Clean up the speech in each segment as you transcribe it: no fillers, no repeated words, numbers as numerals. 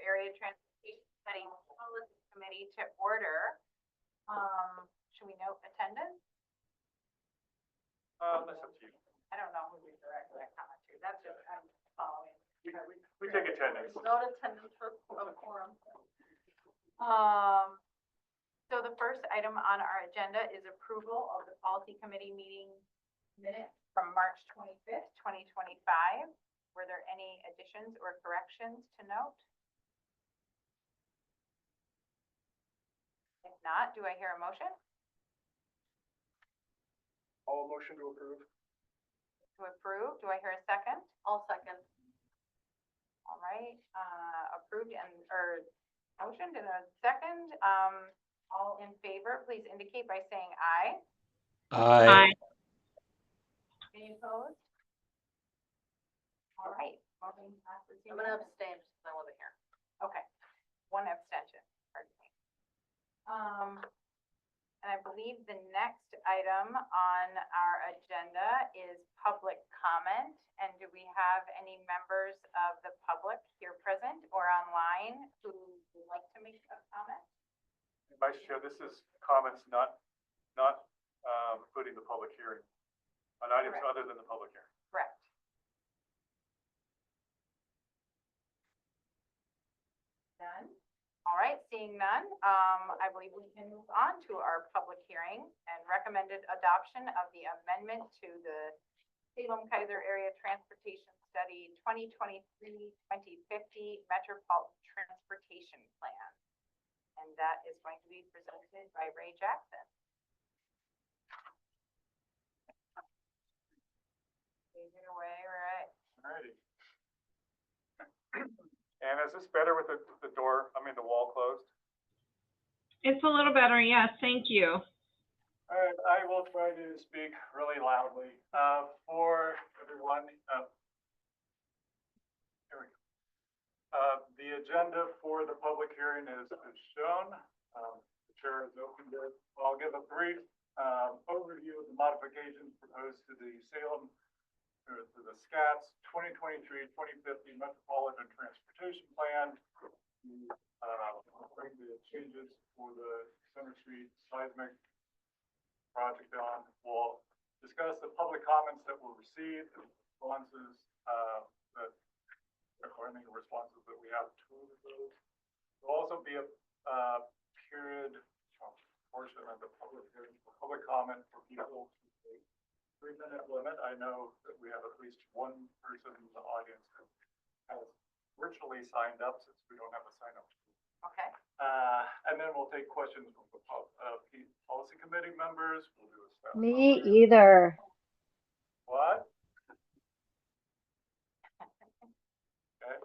Area Transportation Study Policy Committee to order. Should we note attendance? That's up to you. I don't know who we direct that comment to. That's just, I'm following. We take attendance. Note attendance for a quorum. So the first item on our agenda is approval of the policy committee meeting minutes from March 25th, 2025. Were there any additions or corrections to note? If not, do I hear a motion? All motion to approve. To approve, do I hear a second? I'll second. All right, approved or motioned and a second. All in favor, please indicate by saying aye. Aye. Any opposed? All right. I'm going to abstain because I wasn't here. Okay. One abstention. Pardon me. And I believe the next item on our agenda is public comment. And do we have any members of the public here present or online who would like to make a comment? Vice Chair, this is comments not including the public hearing on items Correct. other than the public hearing. Correct. None. All right, seeing none, I believe we can move on to our public hearing and recommended adoption of the amendment to the Salem-Keizer Area Transportation Study 2023-2050 Metropolitan Transportation Plan. And that is going to be presented by Ray Jackson. Take it away, Ray. All righty. And is this better with the wall closed? It's a little better, yes, thank you. All right, I will try to speak really loudly. For everyone, here we go. The agenda for the public hearing is shown. The chair has opened it. I'll give a brief overview of the modifications proposed to the SKATS 2023-2050 Metropolitan Transportation Plan. Bring the changes for the Center Street seismic project on. We'll discuss the public comments that were received, the responses any responses that we have to those. There'll also be a period portion of the public hearing for public comment for people to take 3-minute limit. I know that we have at least one person in the audience who has virtually signed up since we don't have a sign up. Okay. And then we'll take questions from the policy committee members. We'll do a staff Me summary. either. What? Okay.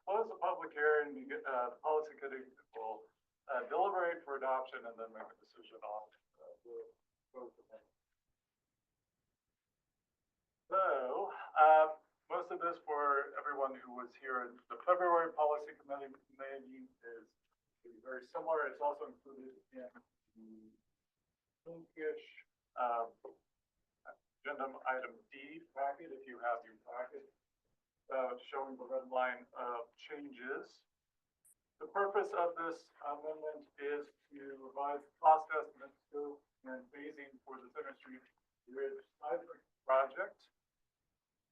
Close the public hearing. The policy committee will deliberate for adoption and then make a decision on both of them. So, most of this for everyone who was here in the February policy committee meeting is very similar. It's also included in the pinkish agenda item D packet, if you have your packet, showing the red line of changes. The purpose of this amendment is to revise cost estimates, scope, and phasing for the Center Street Bridge seismic project.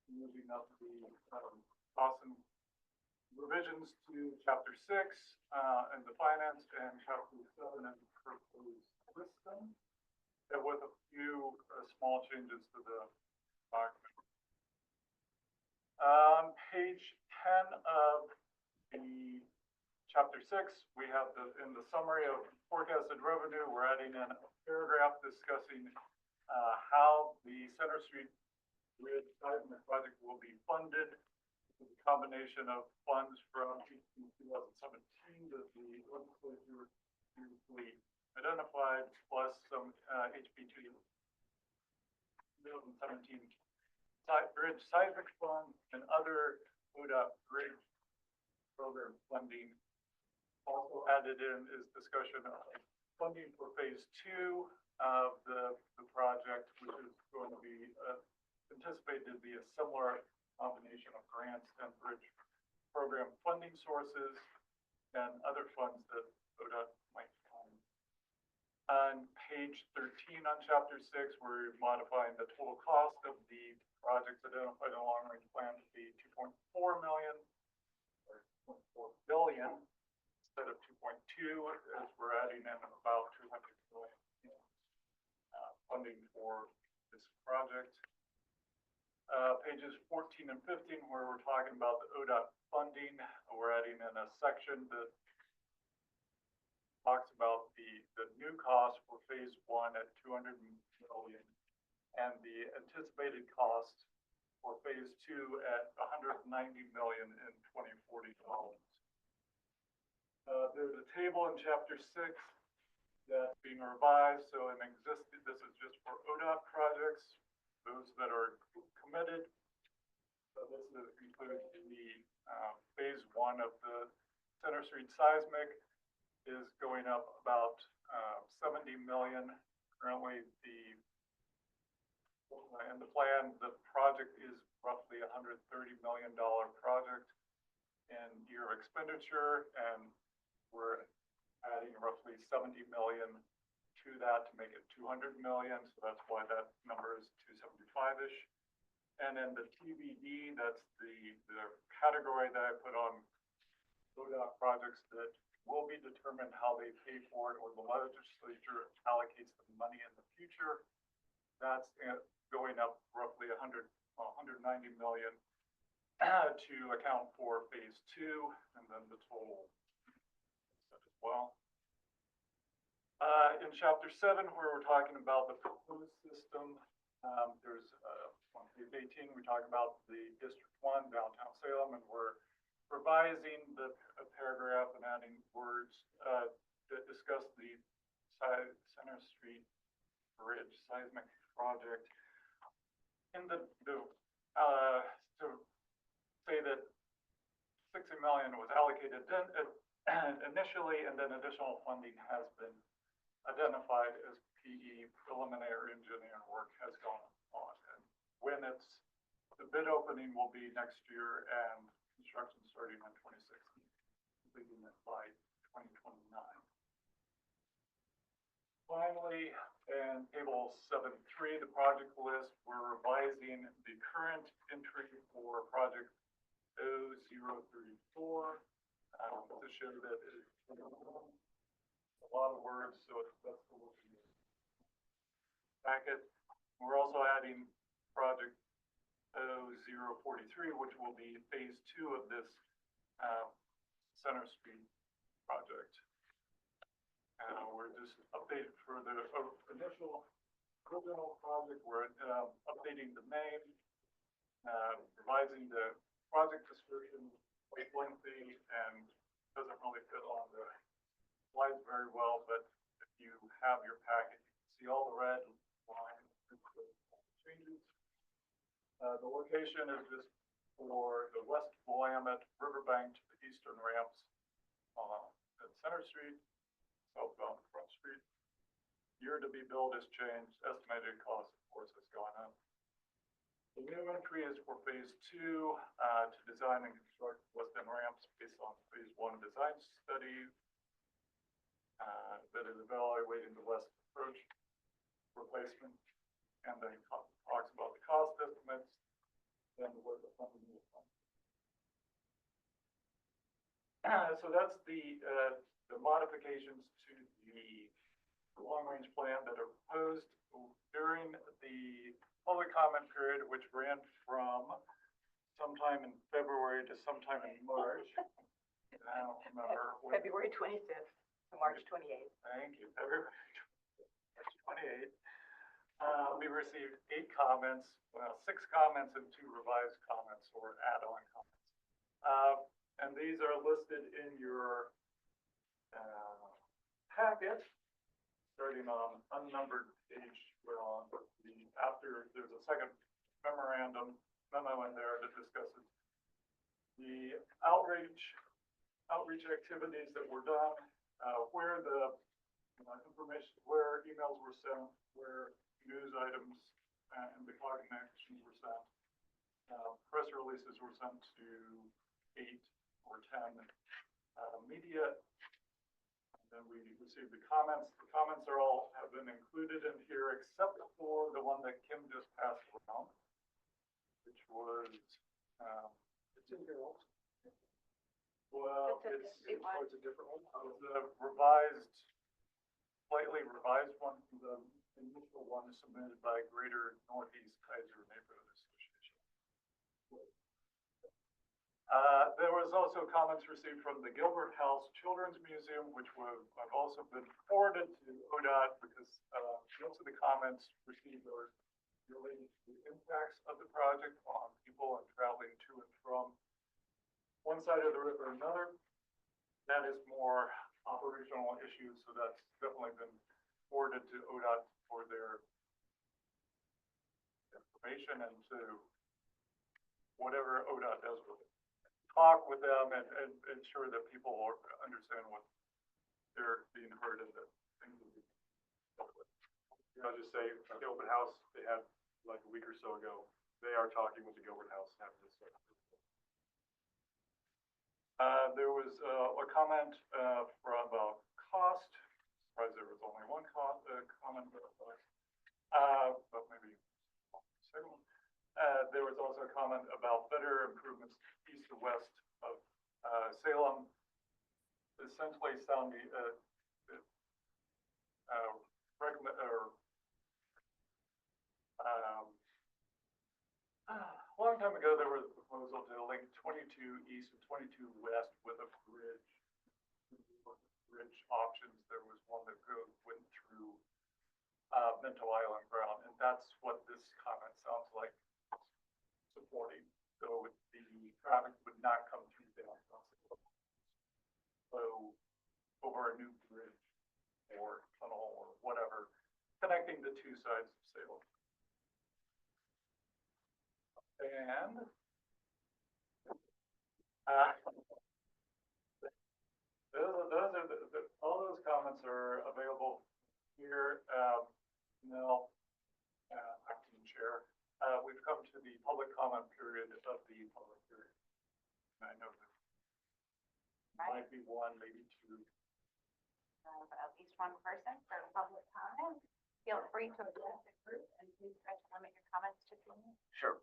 Moving up the awesome revisions to Chapter 6 and the finance and Chapter 7 and the proposed system, and with a few small changes to the document. Page 10 of the Chapter 6, we have in the summary of forecasted revenue, we're adding in a paragraph discussing how the Center Street Bridge seismic project will be funded with a combination of funds from 2017 that the legislature previously identified, plus some HB 2017 bridge seismic funds and other ODOT bridge program funding. Also added in is discussion of funding for phase 2 of the project, which is going to be anticipated to be a similar combination of grants and bridge program funding sources and other funds that ODOT might find. On page 13 on chapter 6, we're modifying the total cost of the projects identified in the long range plan to be 2.4 million or 2.4 billion instead of 2.2, as we're adding in about 200 million in funding for this project. Pages 14 and 15, where we're talking about the ODOT funding, we're adding in a section that talks about the new cost for phase 1 at 200 million and the anticipated cost for phase 2 at 190 million in 2040 dollars. There's a table in chapter 6 that's being revised. So this is just for ODOT projects, those that are committed. So this includes the phase 1 of the Center Street seismic is going up about 70 million. Currently, in the plan, the project is roughly $130 million project in year expenditure, and we're adding roughly 70 million to that to make it 200 million. So that's why that number is 275-ish. And then the TBD, that's the category that I put on ODOT projects that will be determined how they pay for it, or the legislature allocates the money in the future. That's going up roughly 190 million to account for phase 2, and then the total as well. In chapter 7, where we're talking about the proposed system, there's on page 18, we talk about the District 1, downtown Salem, and we're revising the paragraph and adding words that discuss the Center Street Bridge seismic project. In to say that 60 million was allocated initially, and then additional funding has been identified as PE, preliminary engineering work has gone on. And when the bid opening will be next year, and construction starting in 2016, completing it by 2029. Finally, in table 7.3, the project list, we're revising the current entry for project 0034 to show that it's a lot of words, so that's the working packet. We're also adding project 0043, which will be phase 2 of this Center Street project. We're just updated for the original project. We're updating the name, revising the project description, quite lengthy, and doesn't really fit on the slides very well, but if you have your packet, you can see all the red lines changes. The location is just for the West Willamette Riverbank to the eastern ramps at Center Street, southbound Front Street. Year to be built has changed. Estimated cost, of course, has gone up. The new entry is for phase 2 to design and construct west end ramps based on phase 1 design study that is evaluating the west approach replacement, and then talks about the cost estimates and what the funding is. So that's the modifications to the long-range plan that are proposed during the public comment period, which ran from sometime in February to sometime in March. I don't remember. February 25th to March 28th. Thank you. February 28th. We received 8 comments, well, 6 comments and 2 revised comments or add-on comments. And these are listed in your packet, starting on unnumbered page. Well, after there's a second memo in there that discusses the outreach activities that were done, where the information, where emails were sent, where news items and the connections were sent. Press releases were sent to 8 10 media. And then we received the comments. The comments are all have been included in here except for the one that Kim just passed around, which was, it's in here also. Well, it's a different one. It's a revised, slightly revised one from the initial one submitted by Greater Northeast Keizer Neighborhood Association. There was also comments received from the Gilbert House Children's Museum, which have also been forwarded to ODOT because most of the comments received are related to the impacts of the project on people and traveling to and from one side of the river or another. That is more operational issues, so that's definitely been forwarded to ODOT for their information and to whatever ODOT does with it. Talk with them and ensure that people understand what they're being heard and that things will be dealt with. I'll just say, Gilbert House, they had like a week or so ago, they are talking with the Gilbert House. There was a comment about cost. Surprised there was only one comment about cost. But maybe second one. There was also a comment about better improvements east to west of Salem, essentially sounding recommend or a long time ago there was a proposal to link 22 east and 22 west with a bridge. Bridge options. There was one that went through Mental Island ground, and that's what this comment sounds like supporting. So the traffic would not come through downtown. So over a new bridge or tunnel or whatever, connecting the two sides of Salem. And all those comments are available here. Now, acting chair, we've come to the public comment period of the public hearing. And I know that might be one, maybe two. At least one person for public comment. Feel free to address the group and please try to limit your comments to 2 minutes. Sure.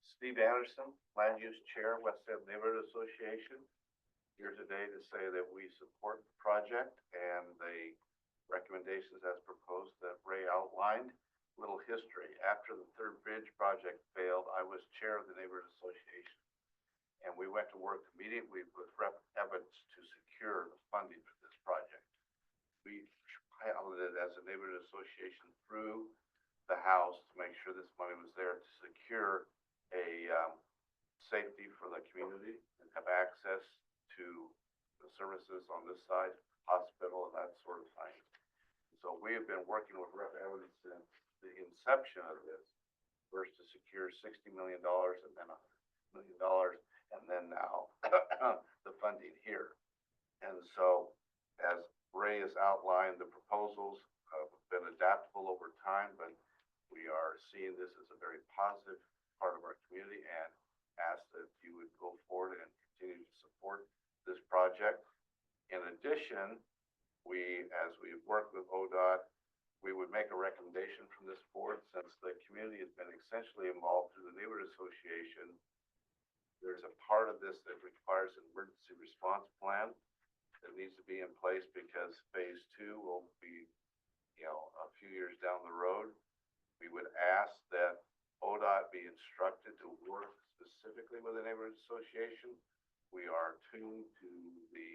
Steve Anderson, Land Use Chair, West Salem Neighborhood Association. Here today to say that we support the project and the recommendations as proposed that Ray outlined. Little history. After the third bridge project failed, I was chair of the Neighborhood Association. And we went to work immediately with Rep. Evans to secure the funding for this project. We piloted as a neighborhood association through the House to make sure this money was there to secure a safety for the community and have access to the services on this side, hospital and that sort of thing. So we have been working with Rep. Evans since the inception of this, first to secure $60 million and then $100 million, and then now the funding here. And so, as Ray has outlined, the proposals have been adaptable over time, but we are seeing this as a very positive part of our community and ask that you would go forward and continue to support this project. In addition, as we've worked with ODOT, we would make a recommendation from this board since the community has been essentially involved through the neighborhood association. There's a part of this that requires an emergency response plan that needs to be in place because phase 2 will be, a few years down the road. We would ask that ODOT be instructed to work specifically with the neighborhood association. We are tuned to the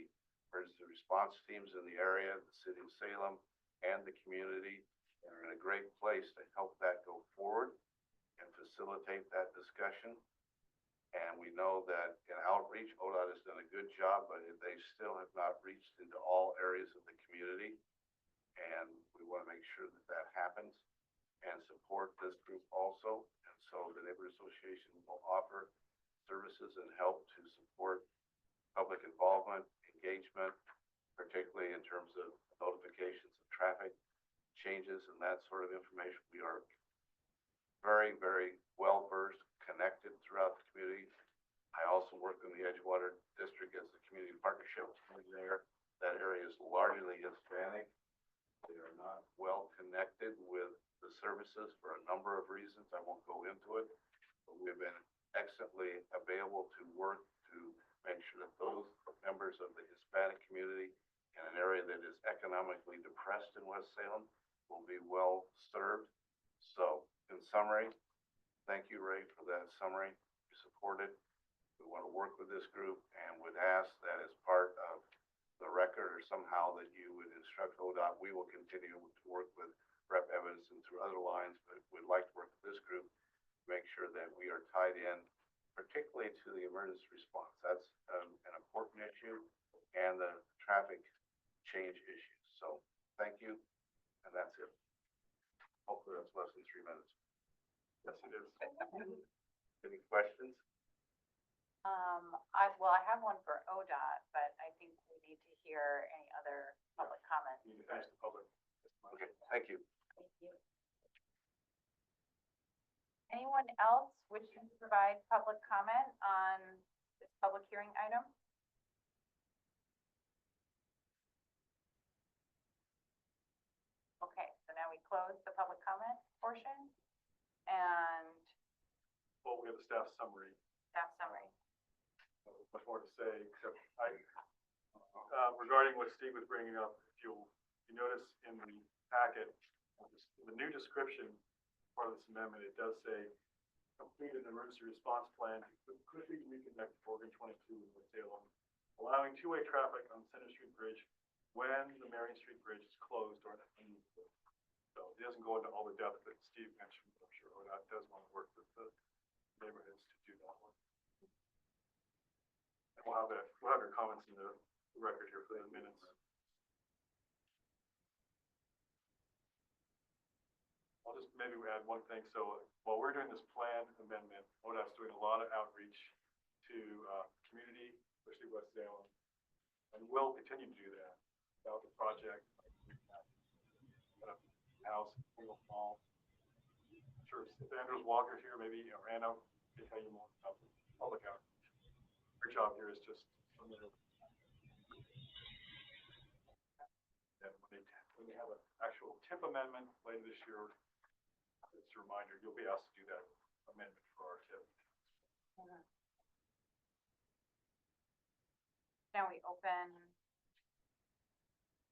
emergency response teams in the area, the city of Salem, and the community, and are in a great place to help that go forward and facilitate that discussion. And we know that in outreach, ODOT has done a good job, but they still have not reached into all areas of the community. And we want to make sure that that happens and support this group also. And so the neighborhood association will offer services and help to support public involvement, engagement, particularly in terms of notifications of traffic changes and that sort of information. We are very, very well versed, connected throughout the community. I also work in the Edgewater District services for a number of reasons. I won't go into it. But we've been excellently available to work to make sure that those members of the Hispanic community in an area that is economically depressed in West Salem will be well served. So in summary, thank you, Ray, for that summary. You support it. We want to work with this group and would ask that as part of the record or somehow that you would instruct ODOT. We will continue to work with Rep. Evans and through other lines, but we'd like to work with this group to make sure that we are tied in, particularly to the emergency response. That's an important issue, and the traffic change issues. So thank you, and that's it. Hopefully that's less than 3 minutes. Yes, it is. Any questions? I have one for ODOT, but I think we need to hear any other public comments. You need to finish the public. Okay, thank you. Thank you. Anyone else wishing to provide public comment on this public hearing item? Okay, so now we close the public comment portion and Well, we have a staff summary. staff summary. Much more to say, except regarding what Steve was bringing up, if you notice in the packet, the new description, part of this amendment, it does say, complete an emergency response plan to quickly reconnect Oregon 22 with Salem, allowing two-way traffic on Center Street Bridge when the Marion Street Bridge is closed or unused. So it doesn't go into all the depth that Steve mentioned, but I'm sure ODOT does want to work with the neighborhoods to do that one. And we'll have your comments in the record here for the minutes. I'll just maybe add one thing. So while we're doing this plan amendment, ODOT's doing a lot of outreach to community, especially West Salem, and will continue to do that about the project. House, single mall. Sure, if Andrews Walker's here, maybe, or Anna can tell you more about the public outreach. Your job here is just familiar. And when they have an actual TIP amendment later this year, it's a reminder, you'll be asked to do that amendment for our TIP. Now we open,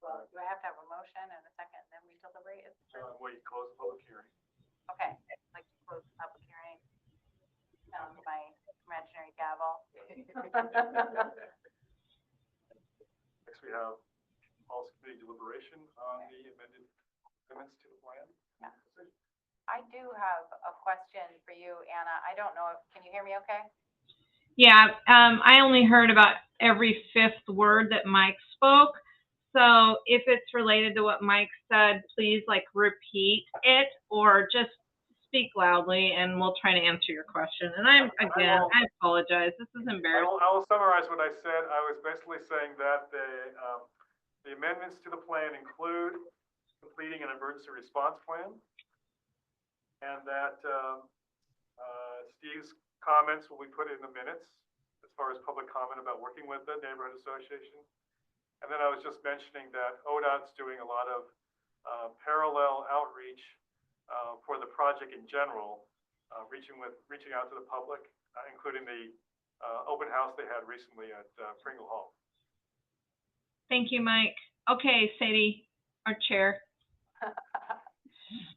well, do I have to have a motion and a second, then we deliberate? Wait, close the public hearing. Okay, I'd like to close the public hearing. My imaginary gavel. Next, we have policy committee deliberation on the amendments to the plan. Yeah. I do have a question for you, Anna. I don't know can you hear me okay? Yeah, I only heard about every fifth word that Mike spoke. So if it's related to what Mike said, please repeat it or just speak loudly and we'll try to answer your question. And I apologize. This is embarrassing. I will summarize what I said. I was basically saying that the amendments to the plan include completing an emergency response plan, and that Steve's comments will be put in the minutes as far as public comment about working with the neighborhood association. And then I was just mentioning that ODOT's doing a lot of parallel outreach for the project in general, reaching out to the public, including the open house they had recently at Pringle Hall. Thank you, Mike. Okay, Sadie, our chair.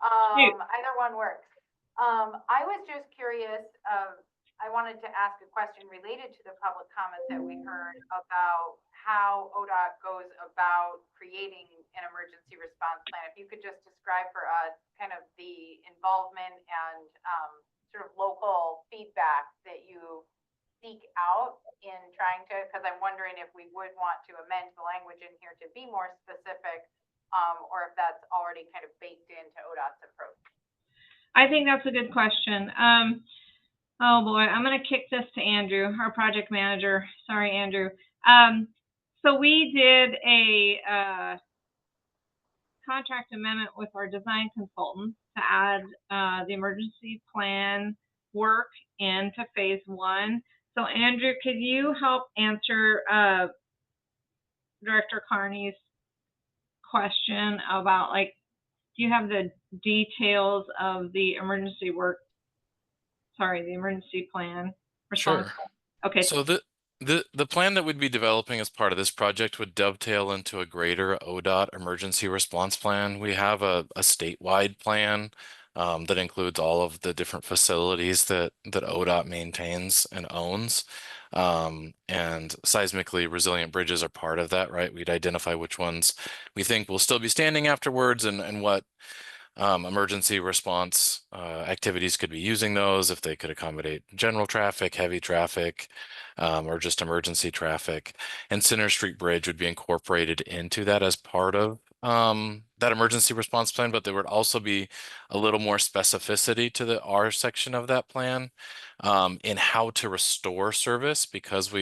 Either one works. I was just curious, I wanted to ask a question related to the public comments that we heard about how ODOT goes about creating an emergency response plan. If you could just describe for us kind of the involvement and sort of local feedback that you seek out in trying to, because I'm wondering if we would want to amend the language in here to be more specific, or if that's already kind of baked into ODOT's approach. I think that's a good question. Oh boy, I'm going to kick this to Andrew, our project manager. Sorry, Andrew. So we did a contract amendment with our design consultant to add the emergency plan work into phase 1. So Andrew, could you help answer Director Carney's question about do you have the details of the emergency plan? Response Sure. plan? Okay, So the plan that we'd be developing as part of this project would dovetail into a greater ODOT emergency response plan. We have a statewide plan that includes all of the different facilities that ODOT maintains and owns. And seismically resilient bridges are part of that, right? We'd identify which ones we think will still be standing afterwards and what emergency response activities could be using those, if they could accommodate general traffic, heavy traffic, or just emergency traffic. And Center Street Bridge would be incorporated into that as part of that emergency response plan, but there would also be a little more specificity to the R section of that plan in how to restore service, because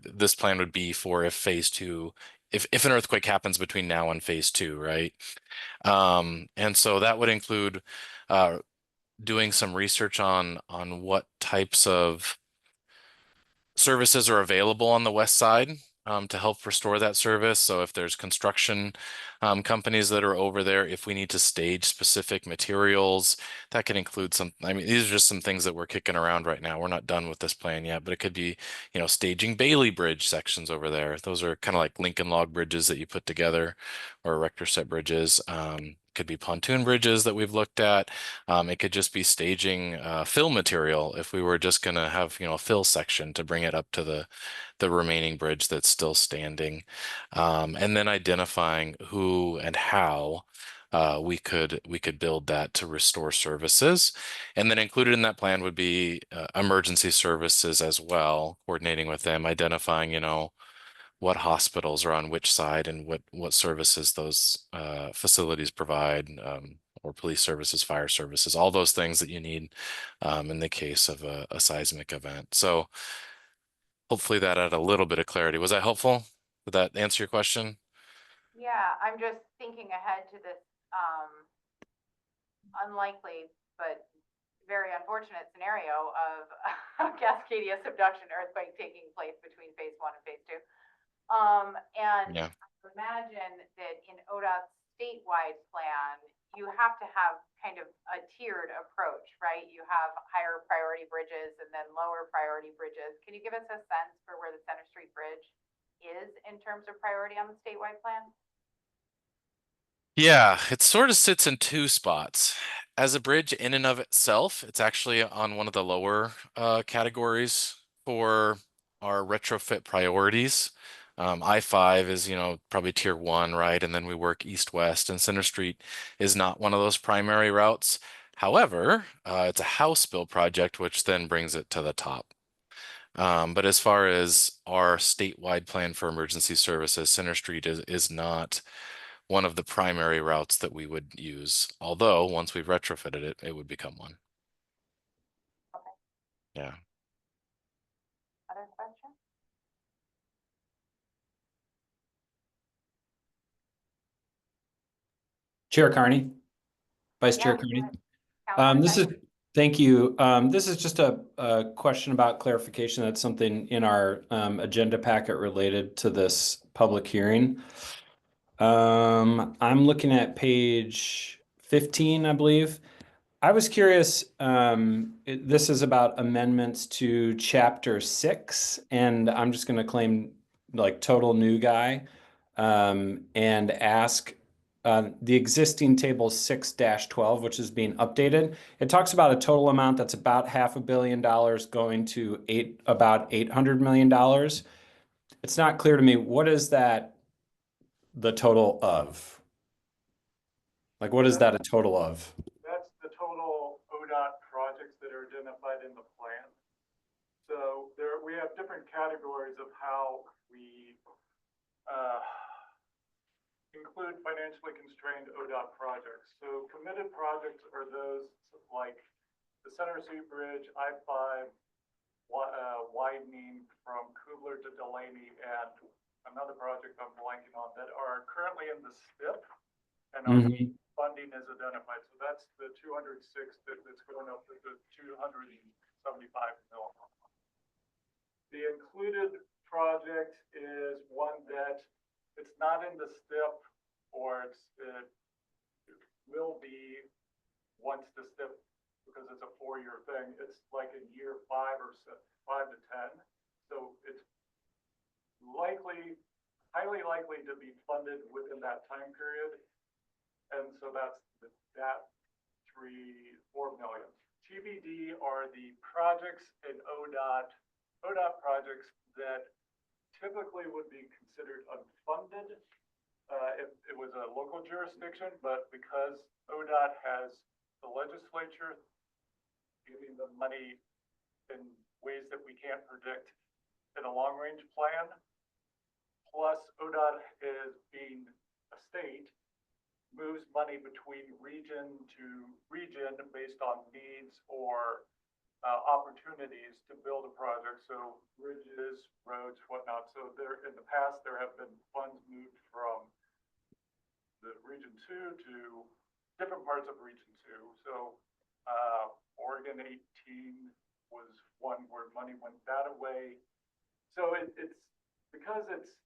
this plan would be for if phase two, if an earthquake happens between now and phase two, right? And so that would include doing some research on what types of services are available on the west side to help restore that service. So if there's construction companies that are over there, if we need to stage specific materials, that could include some, I mean, these are just some things that we're kicking around right now. We're not done with this plan yet, but it could be, you know, staging Bailey Bridge sections over there. Those are kind of like Lincoln log bridges that you put together, or erector set bridges. Could be pontoon bridges that we've looked at. It could just be staging fill material if we were just going to have, you know, a fill section to bring it up to the remaining bridge that's still standing. And then identifying who and how we could build that to restore services. And then included in that plan would be emergency services as well, coordinating with them, identifying, you know, what hospitals are on which side and what services those facilities provide, or police services, fire services, all those things that you need in the case of a seismic event. So hopefully that added a little bit of clarity. Was that helpful? Did that answer your question? Yeah, I'm just thinking ahead to this, unlikely, but very unfortunate scenario of a Cascadia subduction earthquake taking place between phase one and phase two. And Yeah. imagine that in ODOT's statewide plan, you have to have kind of a tiered approach, right? You have higher priority bridges and then lower priority bridges. Can you give us a sense for where the Center Street Bridge is in terms of priority on the statewide plan? Yeah, it sort of sits in two spots. As a bridge in and of itself, it's actually on one of the lower categories for our retrofit priorities. I-5 is, you know, probably tier 1, right? And then we work east-west, and Center Street is not one of those primary routes. However, it's a House bill project, which then brings it to the top. But as far as our statewide plan for emergency services, Center Street is not one of the primary routes that we would use. Although once we've retrofitted it, it would become one. Okay. Yeah. Other questions? Chair Carney, Vice Chair Yeah, Carney. Councilor Thank you. This is just a question about clarification. That's something in our agenda packet related to this public hearing. I'm looking at page 15, I believe. I was curious, this is about amendments to chapter 6, and I'm just going to claim like total new guy and ask the existing table 6-12, which is being updated. It talks about a total amount that's about $500 million going to about $800 million. It's not clear to me, what is that the total of? Like, what is that a total of? That's the total ODOT projects that are identified in the plan. So we have different categories of how we include financially constrained ODOT projects. So committed projects are those like the Center Street Bridge, I-5, widening from Kubler to Delaney, and another project I'm blanking on that are currently in the STIP and our funding is identified. So that's the 206 that's going up to the 275 mil. The included project is one that it's not in the STIP, or will be, once the STIP, because it's a 4-year thing, it's like in year 5 or 5 to 10. So it's highly likely to be funded within that time period. And so that's that 3-4 million. TBD are the projects in ODOT projects that typically would be considered unfunded if it was a local jurisdiction, but because ODOT has the legislature giving them money in ways that we can't predict in a long-range plan, plus ODOT is being a state, moves money between region to region based on needs or opportunities to build a project. So bridges, roads, whatnot. So in the past, there have been funds moved from the region 2 to different parts of region 2. So Oregon 18 was one where money went that away. So it's because it's,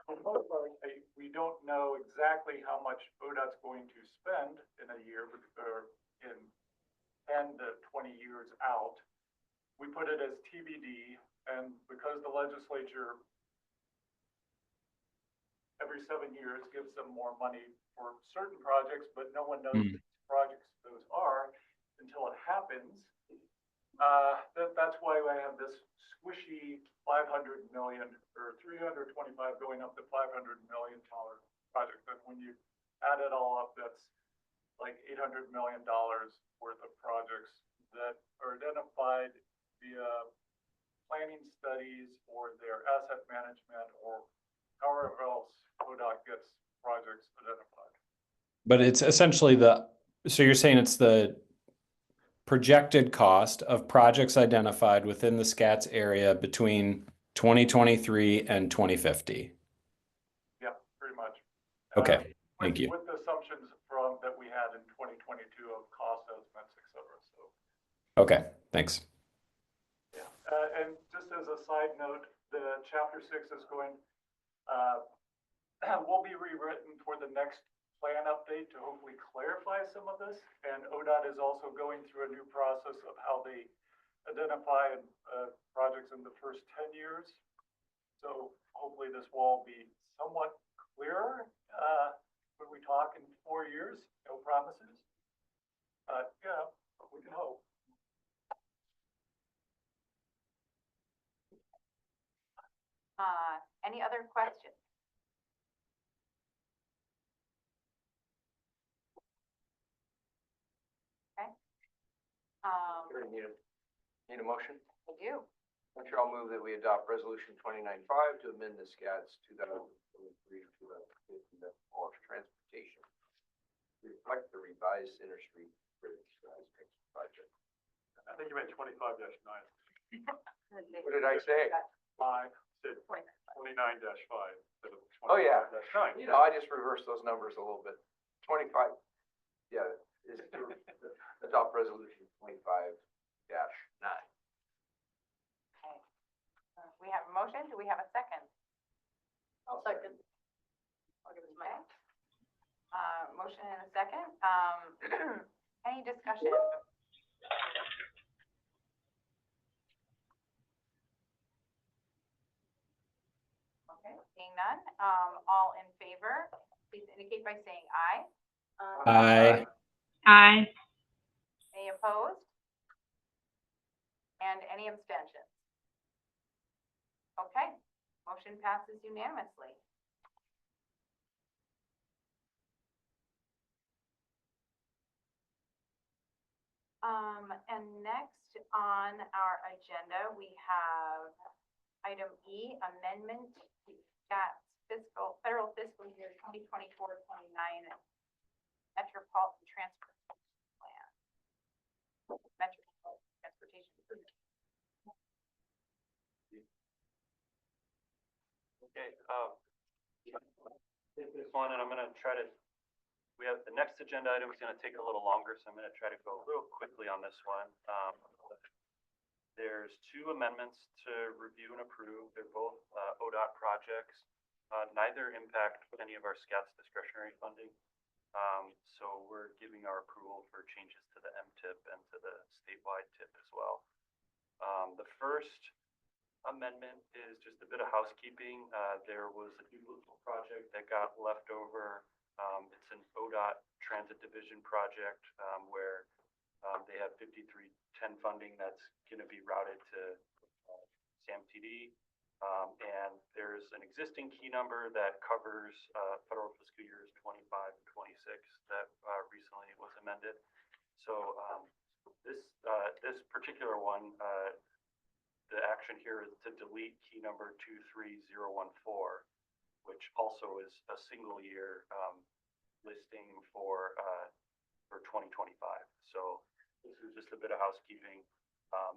for the most part, we don't know exactly how much ODOT's going to spend in a year or in 10 to 20 years out. We put it as TBD, and because the legislature every 7 years gives them more money for certain projects, but no one knows which projects those are until it happens. That's why I have this squishy 500 million or 325 going up to $500 million project. And when you add it all up, that's like $800 million worth of projects that are identified via planning studies or their asset management or however else ODOT gets projects identified. But it's essentially so you're saying it's the projected cost of projects identified within the SKATS area between 2023 and 2050. Yeah, pretty much. Okay, thank you. With the assumptions that we had in 2022 of cost estimates, et cetera. So. Okay, thanks. Yeah, and just as a side note, the Chapter 6 is going, will be rewritten for the next plan update to hopefully clarify some of this. And ODOT is also going through a new process of how they identify projects in the first 10 years. So hopefully this will all be somewhat clearer when we talk in 4 years. No promises. Yeah, we can hope. Any other questions? Okay. Need a motion? I do. I'll move that we adopt resolution 29.5 to amend the SKATS 2023 to of transportation to reflect the revised interstreet bridge project. I think you meant 25-9. What did I say? 5, said 29-5. Oh, yeah. 9. You know, I just reversed those numbers a little bit. 25, yeah, is to adopt resolution 25-9. We have a motion. Do we have a second? I'll second. I'll give it to Mike. Motion and a second. Any discussion? Okay, seeing none. All in favor, please indicate by saying aye. Aye. Aye. Any opposed? And any abstentions? Okay, motion passes unanimously. And next on our agenda, we have item E, amendment to SKATS federal fiscal year 2024-29 Metropolitan Transportation Plan. Metropolitan Transportation Improvement. Okay, take this one, and I'm gonna try to, we have the next agenda item is gonna take a little longer, so I'm gonna try to go real quickly on this one. There's 2 amendments to review and approve. They're both ODOT projects. Neither impact any of our SKATS discretionary funding. So we're giving our approval for changes to the MTIP and to the statewide TIP as well. The first amendment is just a bit of housekeeping. There was a duplicate project that got left over. It's an ODOT Transit Division project, where they have 5310 funding that's going to be routed to SAM-TD. And there's an existing key number that covers federal fiscal years 25 and 26 that recently was amended. So this particular one, the action here is to delete key number 23014, which also is a single year listing for 2025. So this is just a bit of housekeeping,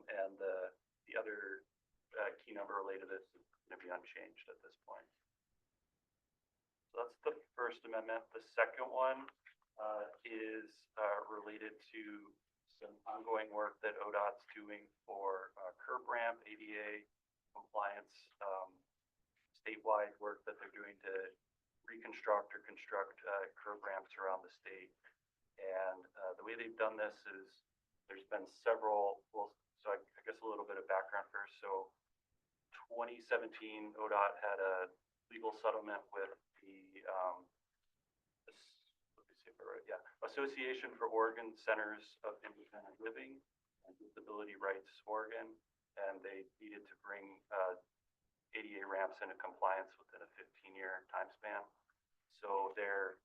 and the other key number related to this is going to be unchanged at this point. So that's the first amendment. The second one is related to some ongoing work that ODOT's doing for curb ramp, ADA compliance, statewide work that they're doing to reconstruct or construct curb ramps around the state. And the way they've done this is there's been several, so I guess a little bit of background first. So 2017, ODOT had a legal settlement with the Association for Oregon Centers of Independent Living and Disability Rights Oregon, and they needed to bring ADA ramps into compliance within a 15-year time span. So they've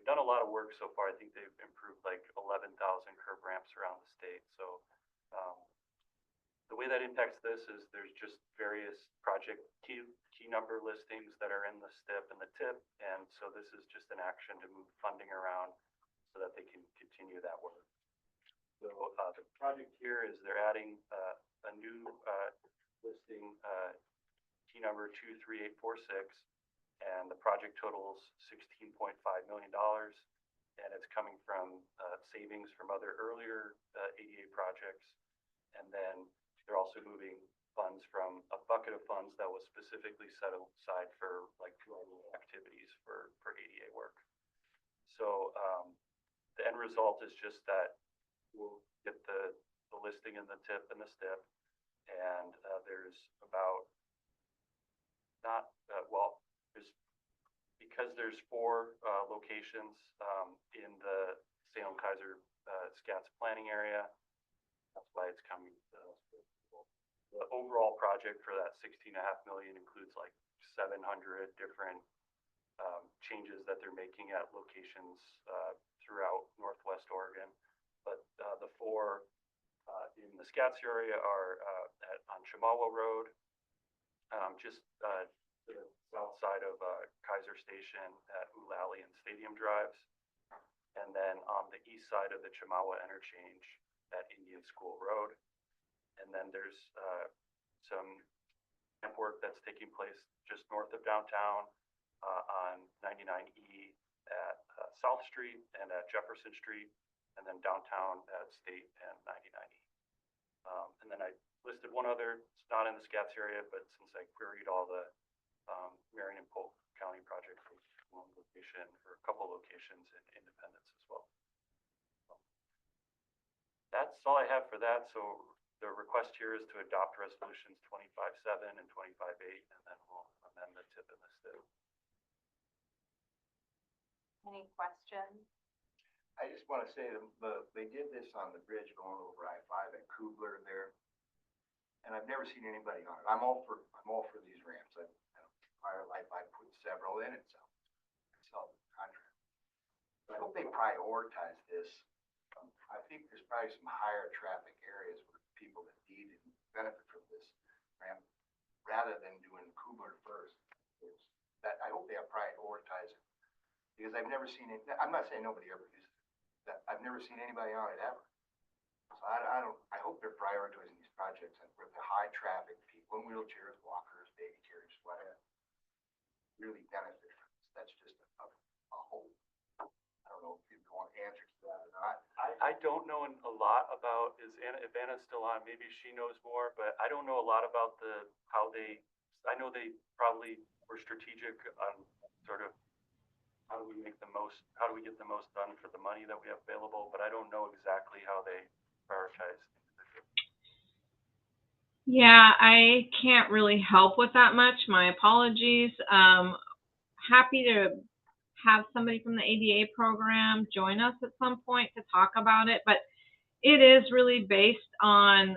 done a lot of work so far. I think they've improved like 11,000 curb ramps around the state. So the way that impacts this is there's just various project key number listings that are in the STIP and the TIP, and so this is just an action to move funding around so that they can continue that work. So the project here is they're adding a new listing, key number 23846, and the project totals $16.5 million, and it's coming from savings from other earlier ADA projects, and then they're also moving funds from a bucket of funds that was specifically set aside for like activities for ADA work. So the end result is just that we'll get the listing in the TIP and the STIP, and there's about because there's 4 locations in the Salem-Keizer SKATS planning area. That's why it's coming. The overall project for that $16.5 million includes like 700 different changes that they're making at locations throughout Northwest Oregon. But the 4 in the SKATS area are on Chemawa Road, just to the south side of Keizer Station at Oolally and Stadium Drives, and then on the east side of the Chemawa interchange at Indian School Road. And then there's some camp work that's taking place just north of downtown on 99E at South Street and at Jefferson Street, and then downtown at State and 99E. And then I listed one other, it's not in the SKATS area, but since I queried all the Marion and Polk County projects, one location or a couple locations in Independence as well. That's all I have for that. So the request here is to adopt resolutions 25-7 and 25-8, and then we'll amend the TIP and the STIP. Any questions? I just want to say they did this on the bridge going over I-5 at Kugler there, and I've never seen anybody on it. I'm all for these ramps. Prior life I put several in it, so I saw the contract. But I hope they prioritize this. I think there's probably some higher traffic areas where people that need and benefit from this ramp, rather than doing Kugler first. I hope they prioritize it, because I've never seen it. I'm not saying nobody ever uses it. I've never seen anybody on it ever. So I hope they're prioritizing these projects with the high traffic, people in wheelchairs, walkers, baby carriers, whatever, really benefit from this. That's just a hope. I don't know if you want answers to that or not. I don't know a lot about, if Anna's still on, maybe she knows more, but I don't know a lot about I know they probably were strategic on sort of how do we get the most done for the money that we have available, but I don't know exactly how they prioritize. Yeah, I can't really help with that much. My apologies. Happy to have somebody from the ADA program join us at some point to talk about it, but it is really based on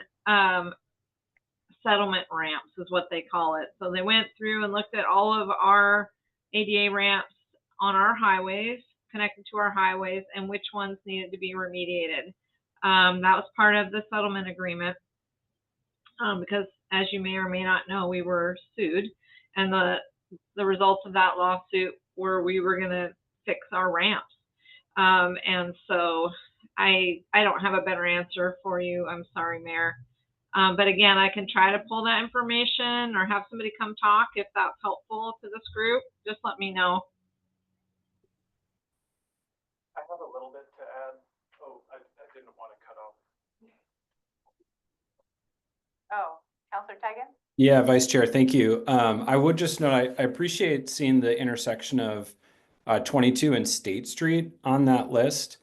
settlement ramps is what they call it. So they went through and looked at all of our ADA ramps on our highways, connected to our highways, and which ones needed to be remediated. That was part of the settlement agreement. Because as you may or may not know, we were sued, and the results of that lawsuit were we were going to fix our ramps. And so I don't have a better answer for you. I'm sorry, Mayor. But again, I can try to pull that information or have somebody come talk if that's helpful to this group. Just let me know. I have a little bit to add. Oh, I didn't want to cut off. Oh, Counselor Tigan? Yeah, Vice Chair, thank you. I would just note, I appreciate seeing the intersection of 22 and State Street on that list.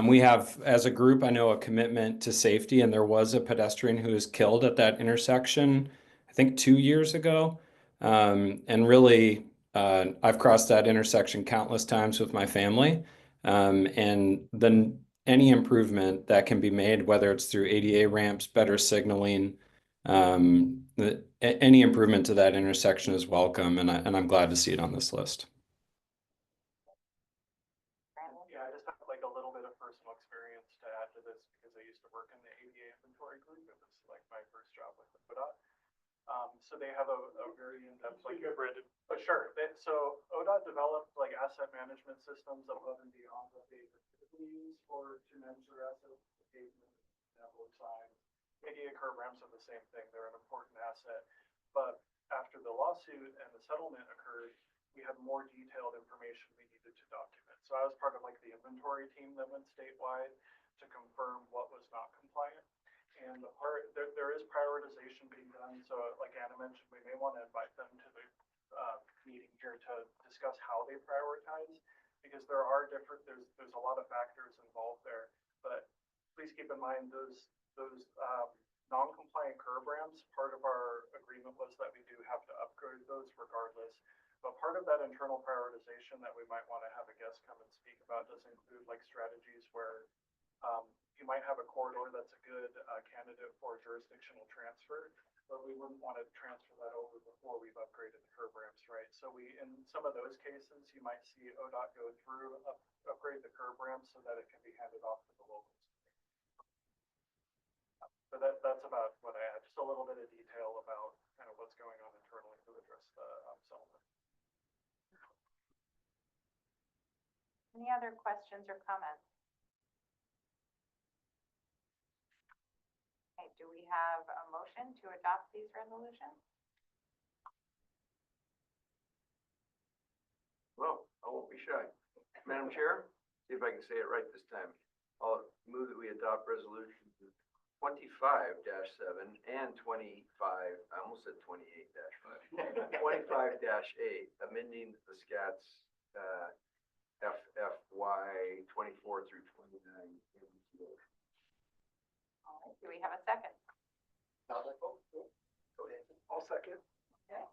We have, as a group, I know, a commitment to safety, and there was a pedestrian who was killed at that intersection, I think 2 years ago. And really, I've crossed that intersection countless times with my family. And then any improvement that can be made, whether it's through ADA ramps, better signaling, any improvement to that intersection is welcome, and I'm glad to see it on this list. Yeah, I just have like a little bit of personal experience to add to this because I used to work in the ADA inventory group. It was like my first job with the ODOT. So they have a very in-depth, like, but sure. So ODOT developed like asset management systems above and beyond what they typically use to manage their assets, the pavement, network signs. ADA curb ramps are the same thing. They're an important asset. But after the lawsuit and the settlement occurred, we had more detailed information we needed to document. So I was part of like the inventory team that went statewide to confirm what was not compliant. And there is prioritization being done. So like Anna mentioned, we may want to invite them to the meeting here to discuss how they prioritize, because there's a lot of factors involved there. But please keep in mind those non-compliant curb ramps, part of our agreement was that we do have to upgrade those regardless. But part of that internal prioritization that we might want to have a guest come and speak about does include like strategies where you might have a corridor that's a good candidate for jurisdictional transfer, but we wouldn't want to transfer that over before we've upgraded the curb ramps, right? So in some of those cases, you might see ODOT go through, upgrade the curb ramps so that it can be handed off to the locals. So that's about what I had, just a little bit of detail about kind of what's going on internally to address the settlement. Any other questions or comments? Okay, do we have a motion to adopt these resolutions? Well, I won't be shy. Madam Chair, see if I can say it right this time. I'll move that we adopt resolutions 25-7 and 25, I almost said 28-5. 25-8, amending the SKATS FY 24 through 29. All right, do we have a second? Go ahead. I'll second. Okay.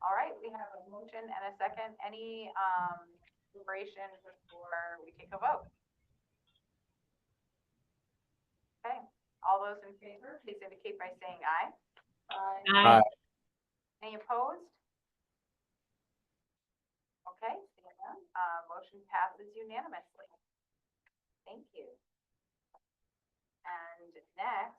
All right, we have a motion and a second. Any deliberation before we take a vote? Okay, all those in favor, please indicate by saying aye. Aye. Any opposed? Okay, seeing none, motion passes unanimously. Thank you. And next,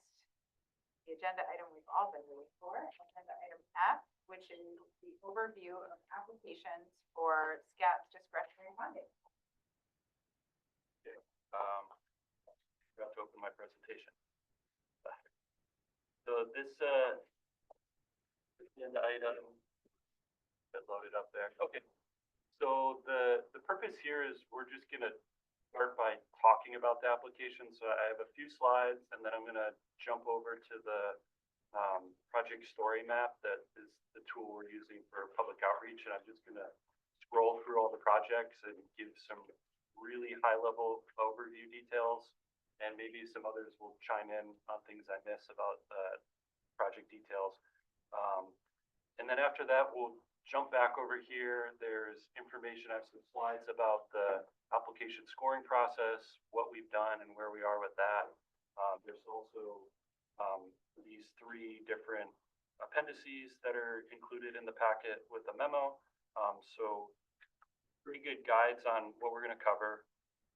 the agenda item we've all been waiting for, agenda item F, which is the overview of applications for SKATS discretionary funding. Okay. Forgot to open my presentation. So this agenda item that loaded up there. Okay. So the purpose here is we're just gonna start by talking about the application. So I have a few slides, and then I'm gonna jump over to the project story map that is the tool we're using for public outreach, and I'm just gonna scroll through all the projects and give some really high-level overview details, and maybe some others will chime in on things I miss about project details. And then after that, we'll jump back over here. There's information, I have some slides about the application scoring process, what we've done and where we are with that. There's also these 3 different appendices that are included in the packet with the memo. So pretty good guides on what we're going to cover.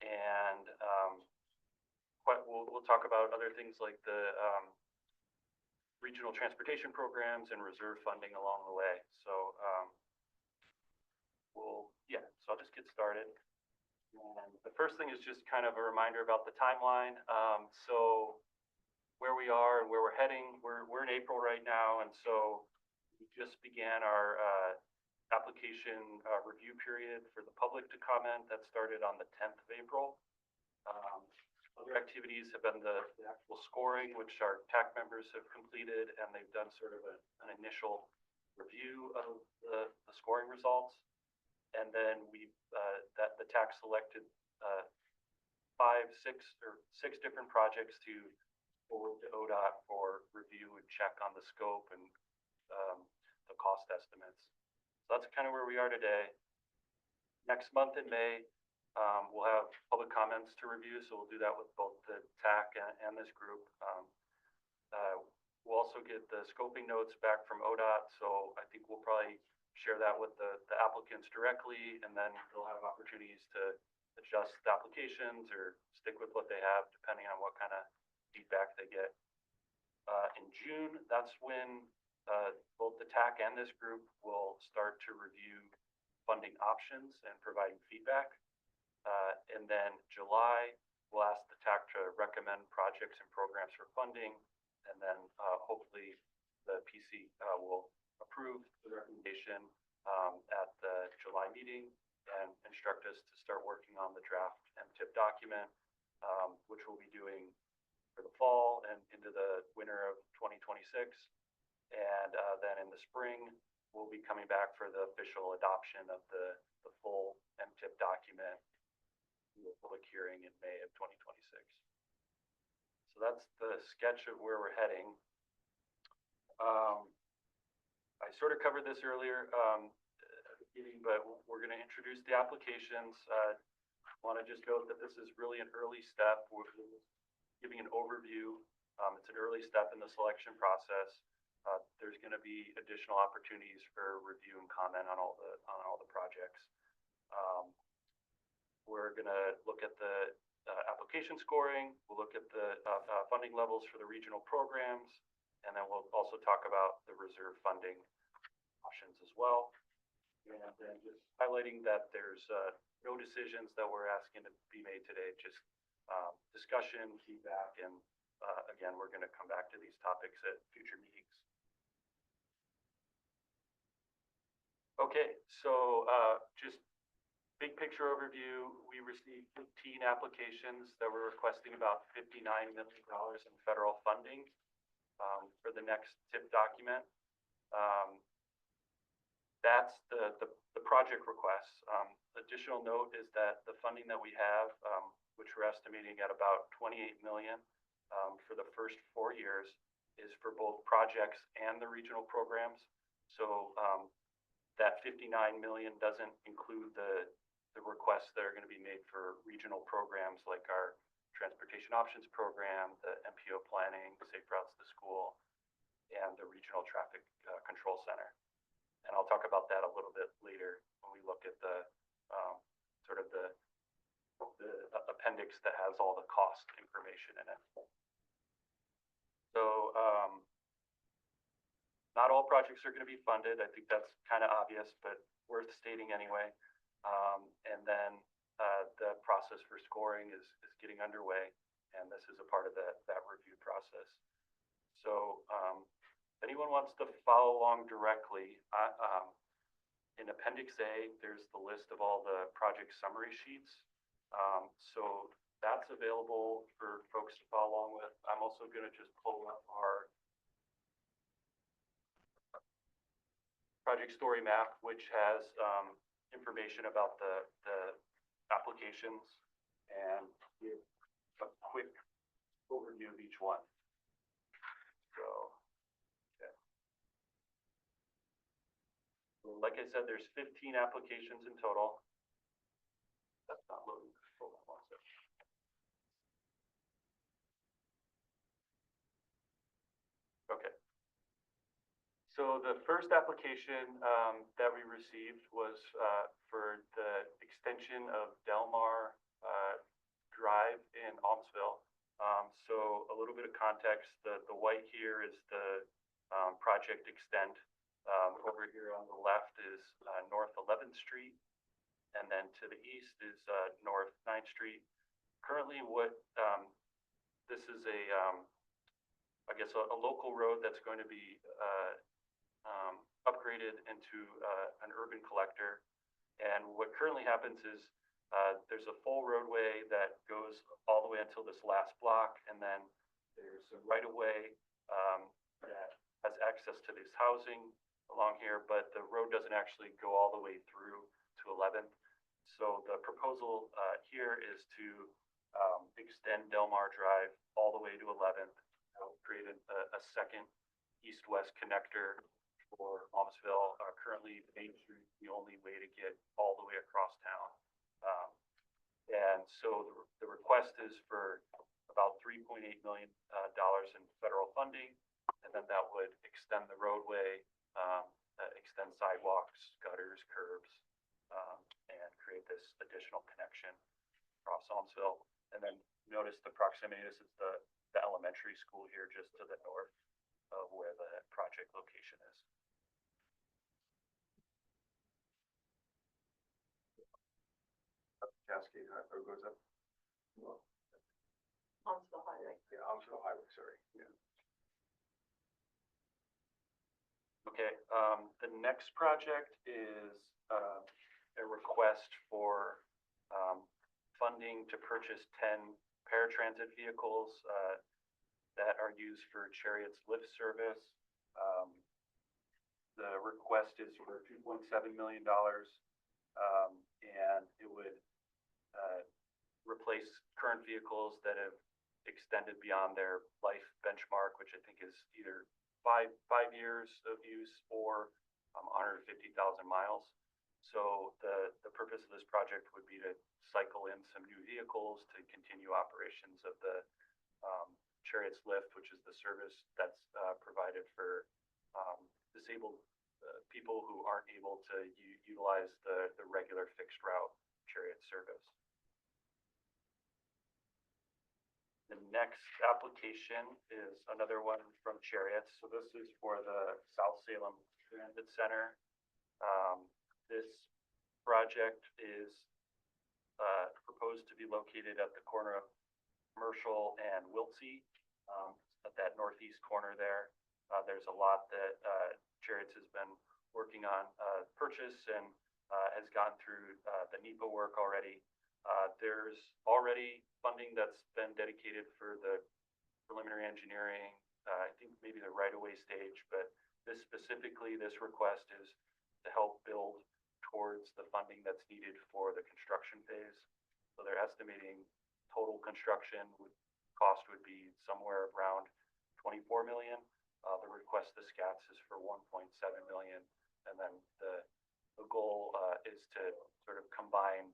And we'll talk about other things like the regional transportation programs and reserve funding along the way. So so I'll just get started. And the first thing is just kind of a reminder about the timeline. So where we are and where we're heading, we're in April right now, and so we just began our application review period for the public to comment. That started on the 10th of April. Other activities have been the actual scoring, which our TAC members have completed, and they've done sort of an initial review of the scoring results. And then the TAC selected 6 different projects to forward to ODOT for review and check on the scope and the cost estimates. So that's kind of where we are today. Next month in May, we'll have public comments to review, so we'll do that with both the TAC and this group. We'll also get the scoping notes back from ODOT, so I think we'll probably share that with the applicants directly, and then they'll have opportunities to adjust the applications or stick with what they have, depending on what kind of feedback they get. In June, that's when both the TAC and this group will start to review funding options and providing feedback. And then July, we'll ask the TAC to recommend projects and programs for funding, and then hopefully the PC will approve the recommendation at the July meeting and instruct us to start working on the draft MTIP document, which we'll be doing for the fall and into the winter of 2026. And then in the spring, we'll be coming back for the official adoption of the full MTIP document, the public hearing in May of 2026. So that's the sketch of where we're heading. I sort of covered this earlier, but we're going to introduce the applications. I want to just note that this is really an early step. We're giving an overview. It's an early step in the selection process. There's going to be additional opportunities for review and comment on all the projects. We're going to look at the application scoring. We'll look at the funding levels for the regional programs, and then we'll also talk about the reserve funding options as well. And then just highlighting that there's no decisions that we're asking to be made today, just discussion, feedback, and again, we're going to come back to these topics at future meetings. Okay, so just big picture overview. We received 15 applications that were requesting about $59 million in federal funding for the next TIP document. That's the project requests. Additional note is that the funding that we have, which we're estimating at about $28 million for the first 4 years, is for both projects and the regional programs. So that $59 million doesn't include the requests that are going to be made for regional programs like our Transportation Options Program, the MPO Planning, Safe Routes to School, and the Regional Traffic Control Center. And I'll talk about that a little bit later when we look at the sort of the appendix that has all the cost information in it. So not all projects are going to be funded. I think that's kind of obvious, but worth stating anyway. And then the process for scoring is getting underway, and this is a part of that review process. So if anyone wants to follow along directly, in Appendix A, there's the list of all the project summary sheets. So that's available for folks to follow along with. I'm also going to just pull up our project story map, which has information about the applications and give a quick overview of each one. So, okay. So like I said, there's 15 applications in total. That's not loading. Hold on one second. Okay. So the first application that we received was for the extension of Delmar Drive in Almsville. So a little bit of context, the white here is the project extent. Over here on the left is North 11th Street, and then to the east is North 9th Street. Currently this is I guess a local road that's going to be upgraded into an urban collector. And what currently happens is there's a full roadway that goes all the way until this last block, and then there's a right-of-way that has access to this housing along here, but the road doesn't actually go all the way through to 11th. So the proposal here is to extend Delmar Drive all the way to 11th, create a second east-west connector for Almsville. Currently, Main Street is the only way to get all the way across town. And so the request is for about $3.8 million in federal funding, and then that would extend the roadway, extend sidewalks, gutters, curbs, and create this additional connection across Almsville. And then notice the proximity. This is the elementary school here just to the north of where the project location is. Cascade, or goes up? Onto the highway. Yeah, onto the highway, sorry. Yeah. Okay, the next project is a request for funding to purchase 10 paratransit vehicles that are used for Chariot's lift service. The request is for $2.7 million, and it would replace current vehicles that have extended beyond their life benchmark, which I think is either five years of use or 150,000 miles. So the purpose of this project would be to cycle in some new vehicles to continue operations of the Chariot's Lift, which is the service that's provided for disabled people who aren't able to utilize the regular fixed route Chariot service. The next application is another one from Chariot. So this is for the South Salem Transit Center. This project is proposed to be located at the corner of Commercial and Wiltsey, at that northeast corner there. There's a lot that Chariot has been working on purchase and has gone through the NEPA work already. There's already funding that's been dedicated for the preliminary engineering, I think maybe the right-of-way stage, but this request is to help build towards the funding that's needed for the construction phase. So they're estimating total construction cost would be somewhere around 24 million. The request to SKATS is for 1.7 million. And then the goal is to sort of combine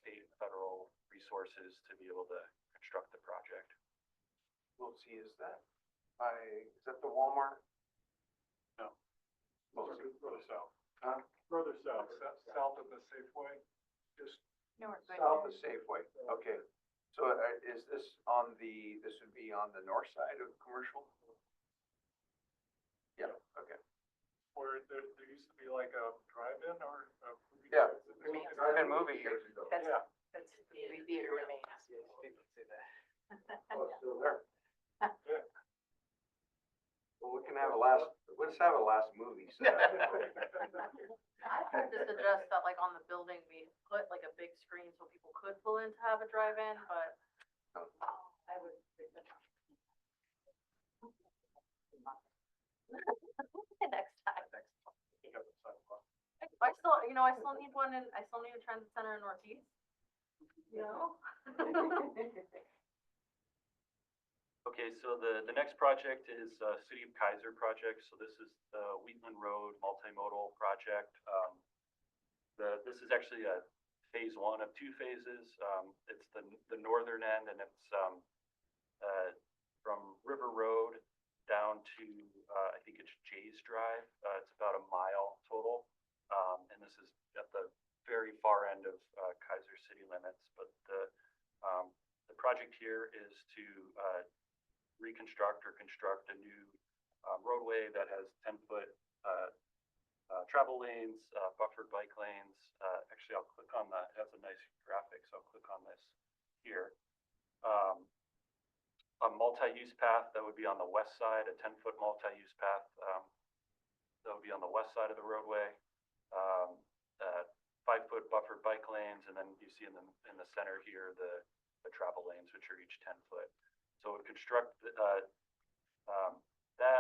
state and federal resources to be able to construct the project. We'll see, is that the Walmart? No. Further south. Huh? Further south, south of the Safeway, just No, we're good. South of Safeway, okay. So is this this would be on the north side of Commercial? Yeah, okay. where there used to be like a drive-in or a movie. Yeah. Remains. Drive-in movie years ago. That's, Yeah. that's the movie theater remains. Oh, it's still there. Yeah. Well, let's have a last movie set. I heard this address that like on the building, we put like a big screen so people could pull in to have a drive-in, but I would. Next time. I still, you know, I still need one I still need a transit center in Northeast. You know? Okay, so the next project is City of Keizer project. So this is the Wheatland Road multimodal project. This is actually a phase one of two phases. It's the northern end, and it's from River Road down to I think it's Jay's Drive. It's about a mile total, and this is at the very far end of Keizer city limits. But the project here is to reconstruct or construct a new roadway that has 10-foot travel lanes, buffered bike lanes. Actually, I'll click on that. It has a nice graphic, so I'll click on this here. A multi-use path that would be on the west side, a 10-foot multi-use path that would be on the west side of the roadway. 5-foot buffered bike lanes, and then you see in the center here the travel lanes, which are each 10 foot. So it would construct that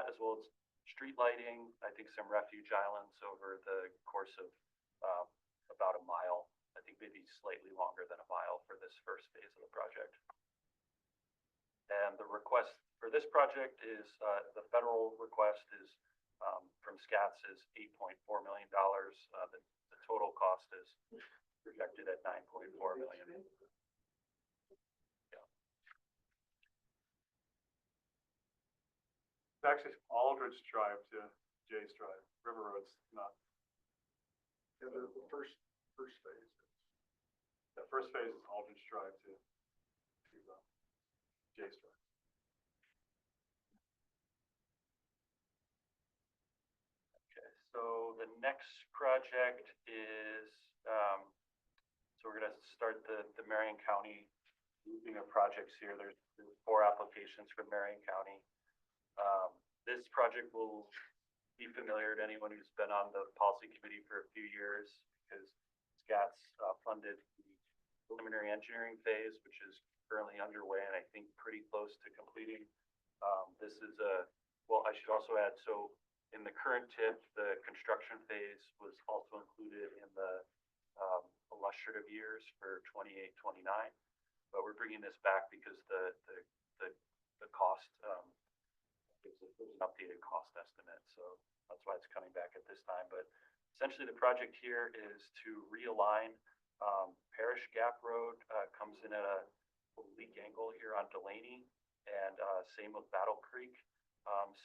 as well as street lighting, I think some refuge islands over the course of about a mile. I think maybe slightly longer than a mile for this first phase of the project. And the request for this project is, the federal request is from SKATS is $8.4 million. The total cost is projected at $9.4 million. It's actually Aldridge Drive to Jay's Drive. River Road's not. Yeah, the first phase. The first phase is Aldridge Drive to Jay's Drive. Okay, so the next project is, so we're gonna start the Marion County grouping of projects here. There's 4 applications from Marion County. This project will be familiar to anyone who's been on the policy committee for a few years, because SKATS funded the preliminary engineering phase, which is currently underway and I think pretty close to completing. This is well, I should also add, so in the current TIP, the construction phase was also included in the illustrative years for 28, 29, but we're bringing this back because the cost, there's an updated cost estimate, so that's why it's coming back at this time. But essentially, the project here is to realign Parish Gap Road, comes in at a oblique angle here on Delaney, and same with Battle Creek.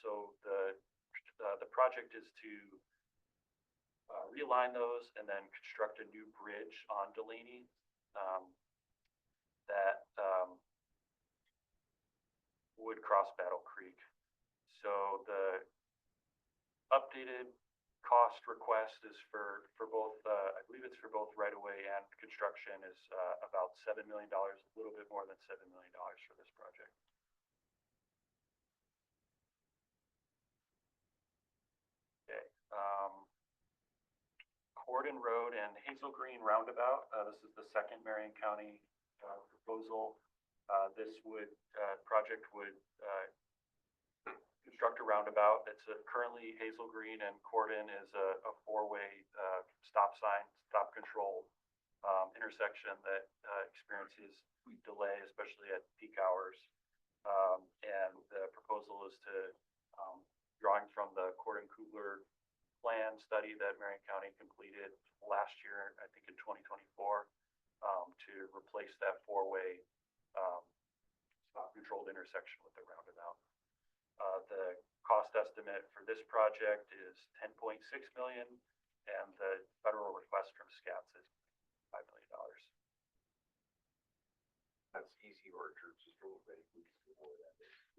So the project is to realign those and then construct a new bridge on Delaney that would cross Battle Creek. So the updated cost request is for both, I believe it's for both right-of-way and construction, is about $7 million, a little bit more than $7 million for this project. Okay. Corden Road and Hazel Green Roundabout. This is the second Marion County proposal. This project would construct a roundabout. It's currently Hazel Green and Corden is a 4-way stop control intersection that experiences delay, especially at peak hours. And the proposal is to, drawing from the Corden-Kugler plan study that Marion County completed last year, I think in 2024, to replace that 4-way stop controlled intersection with the roundabout. The cost estimate for this project is $10.6 million, and the federal request from SKATS is $5 million. That's Easy Orchards, just a little bit.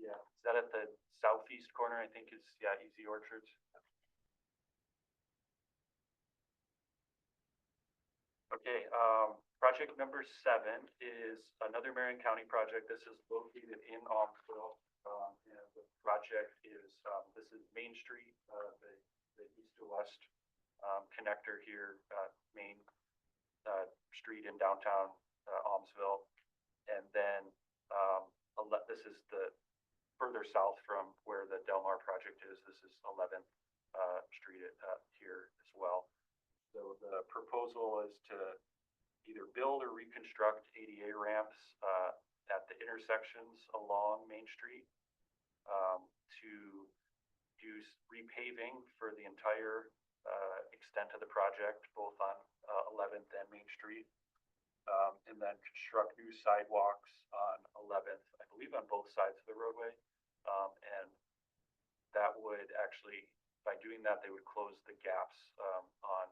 Yeah, is that at the southeast corner? I think is, yeah, Easy Orchards. Okay, project number 7 is another Marion County project. This is located in Aumsville. And the project is, this is Main Street, the east to west connector here, Main Street in downtown Aumsville. And then this is the further south from where the Del Mar project is. This is 11th Street here as well. So the the proposal is to either build or reconstruct ADA ramps, at the intersections along Main Street, to do repaving for the entire, extent of the project, both on, 11th and Main Street. And then construct new sidewalks on 11th, I believe on both sides of the roadway. And that would actually, by doing that, they would close the gaps, on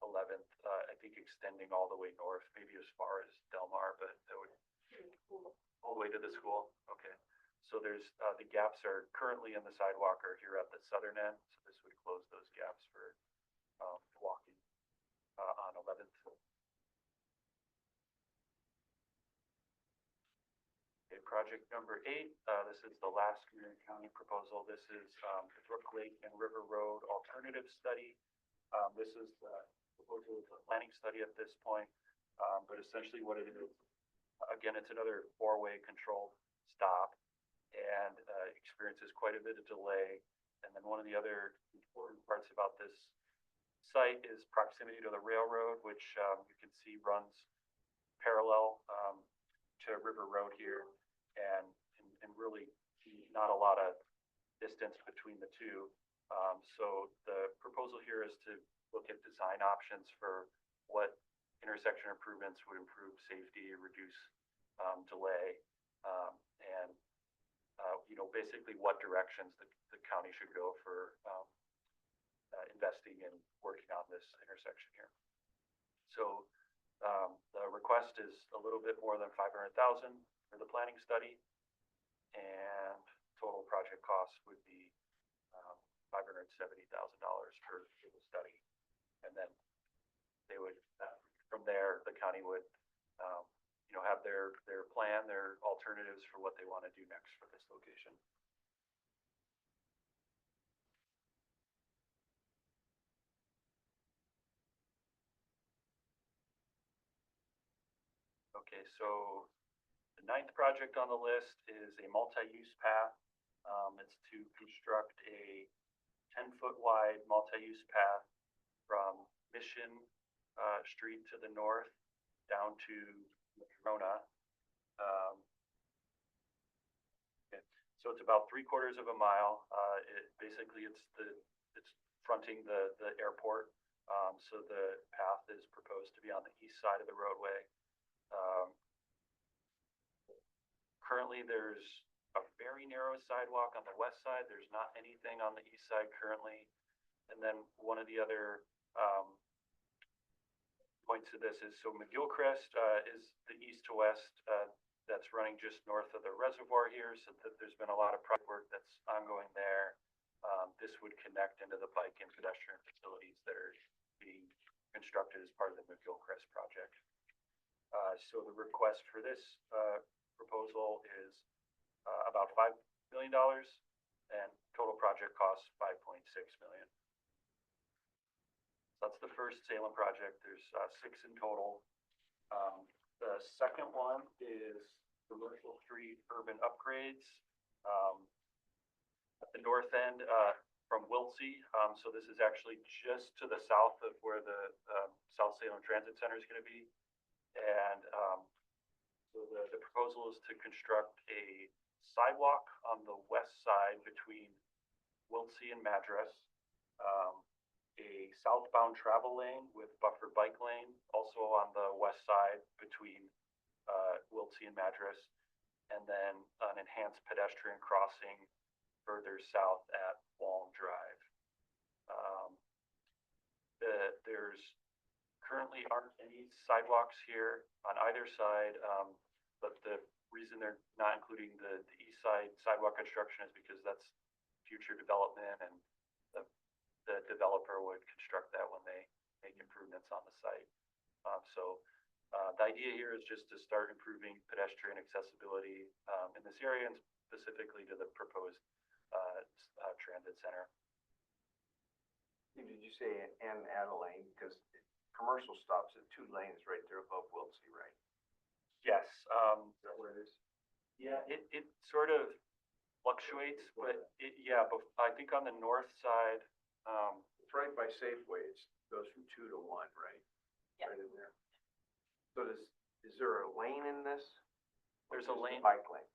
11th, I think extending all the way north, maybe as far as Del Mar, but that would all the way to the school. Okay. So there's, the gaps are currently in the sidewalk are here at the southern end. So this would close those gaps for, walking, on 11th. Okay, project number 8, this is the last Marion County proposal. This is, the Brook Lake and River Road Alternative Study. This is the proposal of the planning study at this point, but essentially what it is, again, it's another 4-way controlled stop, and experiences quite a bit of delay. And then one of the other important parts about this site is proximity to the railroad, which you can see runs parallel to River Road here, and really not a lot of distance between the two. So the proposal here is to look at design options for what intersection improvements would improve safety, reduce delay, and basically what directions the county should go for investing in working on this intersection here. So the request is a little bit more than $500,000 for the planning study, and total project cost would be $570,000 for the study. And then they would, from there, the county would, have their plan, their alternatives for what they want to do next for this location. Okay, so the 9th project on the list is a multi-use path. It's to construct a 10-foot wide multi-use path from Mission Street to the north down to Corona. Okay. So it's about 3/4 of a mile. It's fronting the airport. So the path is proposed to be on the east side of the roadway. Currently, there's a very narrow sidewalk on the west side. There's not anything on the east side currently. And then one of the other points to this is, so McGillcrest is the east to west that's running just north of the reservoir here. So that there's been a lot of project work that's ongoing there. This would connect into the bike and pedestrian facilities that are being constructed as part of the McGillcrest project. So the request for this proposal is about $5 million, and total project cost $5.6 million. So that's the first Salem project. There's 6 in total. The second one is Commercial Street Urban Upgrades at the north end from Wiltsey. So this is actually just to the south of where the South Salem Transit Center is going to be. And so the proposal is to construct a sidewalk on the west side between Wiltsey and Madras, a southbound travel lane with buffer bike lane also on the west side between Wiltsey and Madras, and then an enhanced pedestrian crossing further south at Walm Drive. There's currently aren't any sidewalks here on either side, but the reason they're not including the east side sidewalk construction is because that's future development, and the developer would construct that when they make improvements on the site. The idea here is just to start improving pedestrian accessibility in this area, and specifically to the proposed transit center. Did you say and add a lane? Because commercial stops at 2 lanes right there above Wiltsey, right? Yes. Is that where it is? Yeah, it sort of fluctuates, but but I think on the north side, It's right by Safeway. It's goes from 2 to 1, right? Yeah. Right in there. So is there a lane in this? There's a lane. Bike lane.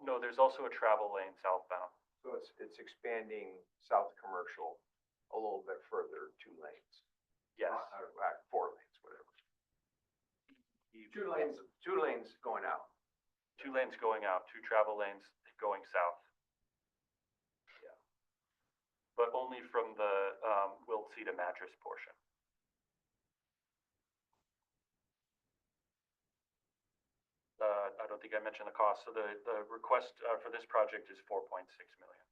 No, there's also a travel lane southbound. So it's expanding South Commercial a little bit further, 2 lanes. Yes. 4 lanes, whatever. 2 lanes going out. 2 lanes going out, 2 travel lanes going south. Yeah. But only from the Wiltsey to Madras portion. I don't think I mentioned the cost. So the request for this project is 4.6 million.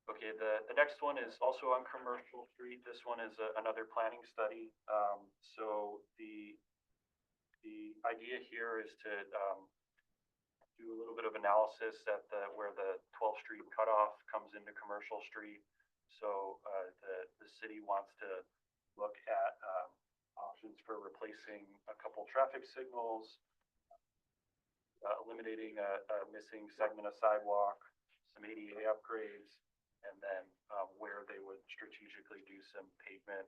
Okay, the next one is also on Commercial Street. This one is another planning study. So the idea here is to do a little bit of analysis at where the 12th Street cutoff comes into Commercial Street. So the city wants to look at options for replacing a couple traffic signals, eliminating a missing segment of sidewalk, some ADA upgrades, and then where they would strategically do some pavement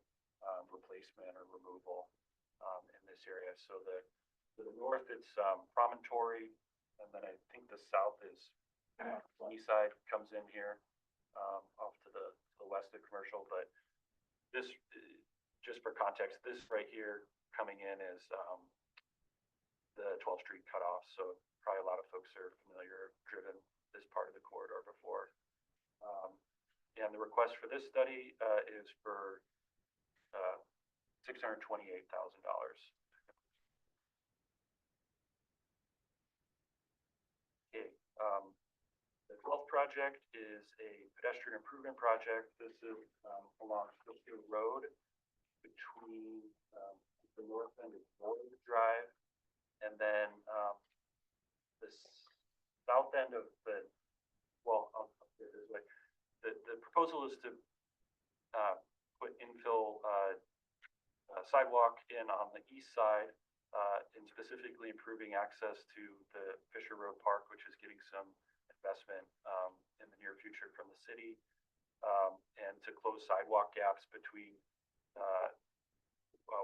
replacement or removal in this area. So to the north, it's Promontory, and then I think the south is Sunnyside comes in here off to the west of Commercial. But this, just for context, this right here coming in is the 12th Street cutoff. So probably a lot of folks are familiar, driven this part of the corridor before. And the request for this study is for $628,000. Okay. The 12th project is a pedestrian improvement project. This is along Fieldfield Road between the north end of Warwick Drive and then the south end of the, well, I'll put it this way. The proposal is to put infill sidewalk in on the east side and specifically improving access to the Fisher Road Park, which is getting some investment in the near future from the city, and to close sidewalk gaps between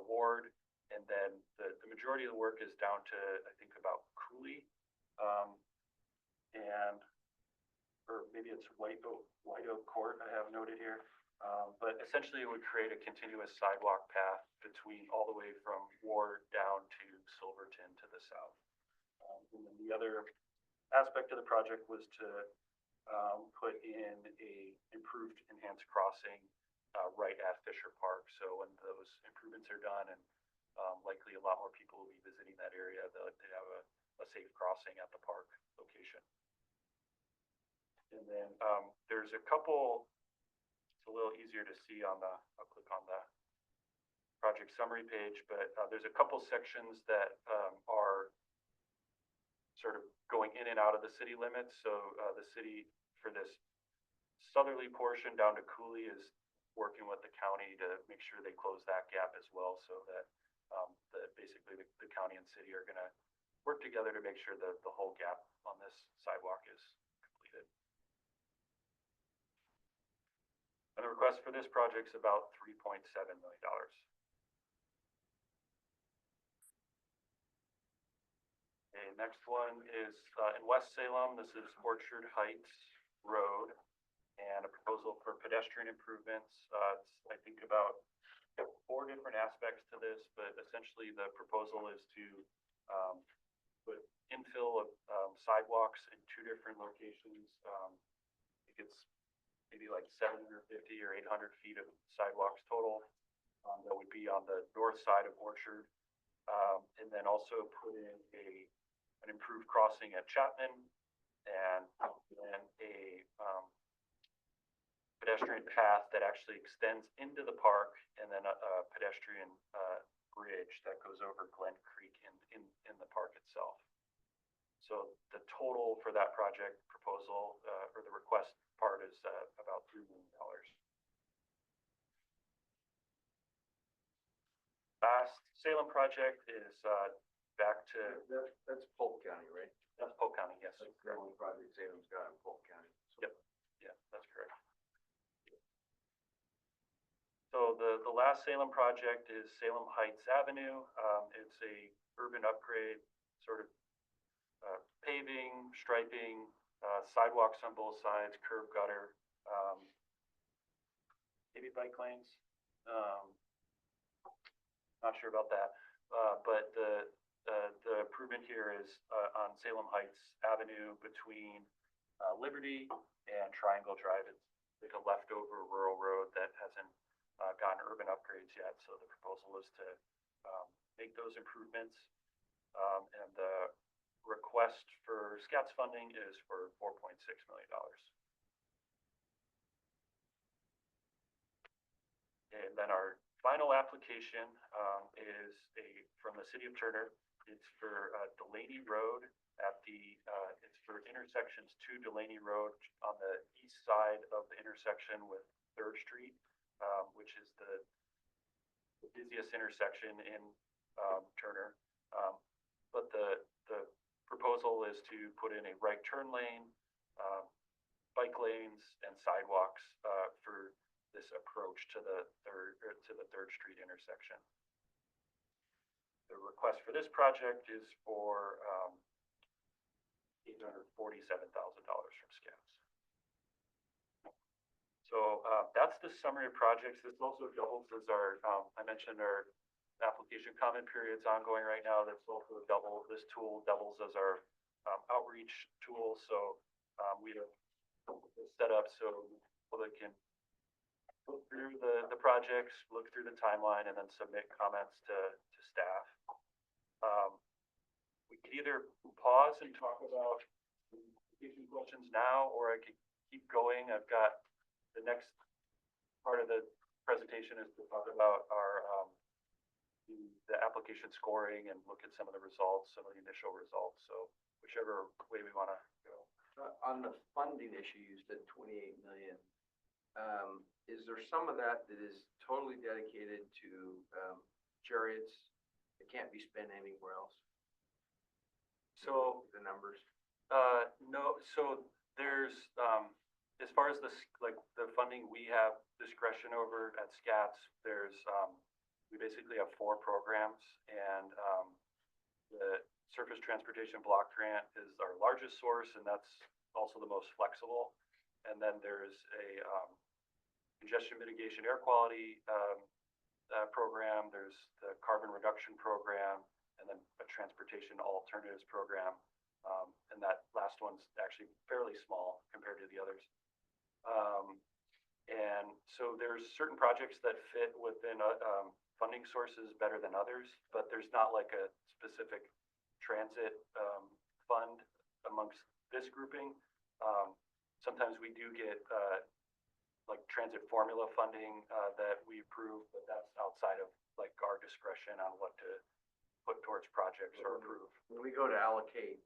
Ward, and then the majority of the work is down to, I think, about Cooley, and or maybe it's White Oak Court I have noted here. But essentially it would create a continuous sidewalk path between all the way from Ward down to Silverton to the south. And then the other aspect of the project was to put in a improved enhanced crossing right at Fisher Park. So when those improvements are done, and likely a lot more people will be visiting that area, they have a safe crossing at the park location. And then there's a couple, it's a little easier to see on the, I'll click on the project summary page, but there's a couple sections that are sort of going in and out of the city limits. So the city, for this southerly portion down to Cooley, is working with the county to make sure they close that gap as well, so that basically the county and city are going to work together to make sure that the whole gap on this sidewalk is completed. And the request for this project is about $3.7 million. Okay, next one is in West Salem. This is Orchard Heights Road, and a proposal for pedestrian improvements. It's, I think, about 4 different aspects to this, but essentially the proposal is to put infill of sidewalks in 2 different locations. I think it's maybe like 750 or 800 feet of sidewalks total. That would be on the north side of Orchard, and then also put in an improved crossing at Chapman, and then a pedestrian path that actually extends into the park, and then a pedestrian bridge that goes over Glen Creek in the park itself. So the total for that project proposal, or the request part, is about $3 million. Last Salem project is back to, That's Polk County, right? that's Polk County, yes. That's the only project Salem's got in Polk County. So Yep, yeah, that's correct. So the last Salem project is Salem Heights Avenue. It's a urban upgrade, sort of paving, striping, sidewalks on both sides, curb gutter, maybe bike lanes. Not sure about that, but the improvement here is on Salem Heights Avenue between Liberty and Triangle Drive. It's like a leftover rural road that hasn't gotten urban upgrades yet. So the proposal is to make those improvements. And the request for SKATS funding is for $4.6 million. And then our final application is from the city of Turner. It's for Delaney Road at it's for intersections to Delaney Road on the east side of the intersection with 3rd Street, which is the busiest intersection in Turner. But the proposal is to put in a right turn lane, bike lanes, and sidewalks for this approach to the 3rd Street intersection. The request for this project is for $847,000 from SKATS. So that's the summary of projects. This also doubles as our, I mentioned our application comment period's ongoing right now. That's also this tool doubles as our outreach tool. So we have set up so people that can look through the projects, look through the timeline, and then submit comments to staff. We could either pause and talk about application questions now, or I could keep going. I've got the next part of the presentation is to talk about our the application scoring and look at some of the results, some of the initial results. So whichever way we want to go. On the funding issue, you said 28 million. Is there some of that is totally dedicated to chariots that can't be spent anywhere else? So the numbers. No, so there's as far as the funding we have discretion over at SKATS, there's we basically have 4 programs, and the Surface Transportation Block Grant is our largest source, and that's also the most flexible. And then there's a congestion mitigation air quality program, there's the carbon reduction program, and then a transportation alternatives program. And that last one's actually fairly small compared to the others. And so there's certain projects that fit within funding sources better than others, but there's not like a specific transit fund amongst this grouping. Sometimes we do get like transit formula funding that we approve, but that's outside of like our discretion on what to put towards projects or approve. When we go to allocate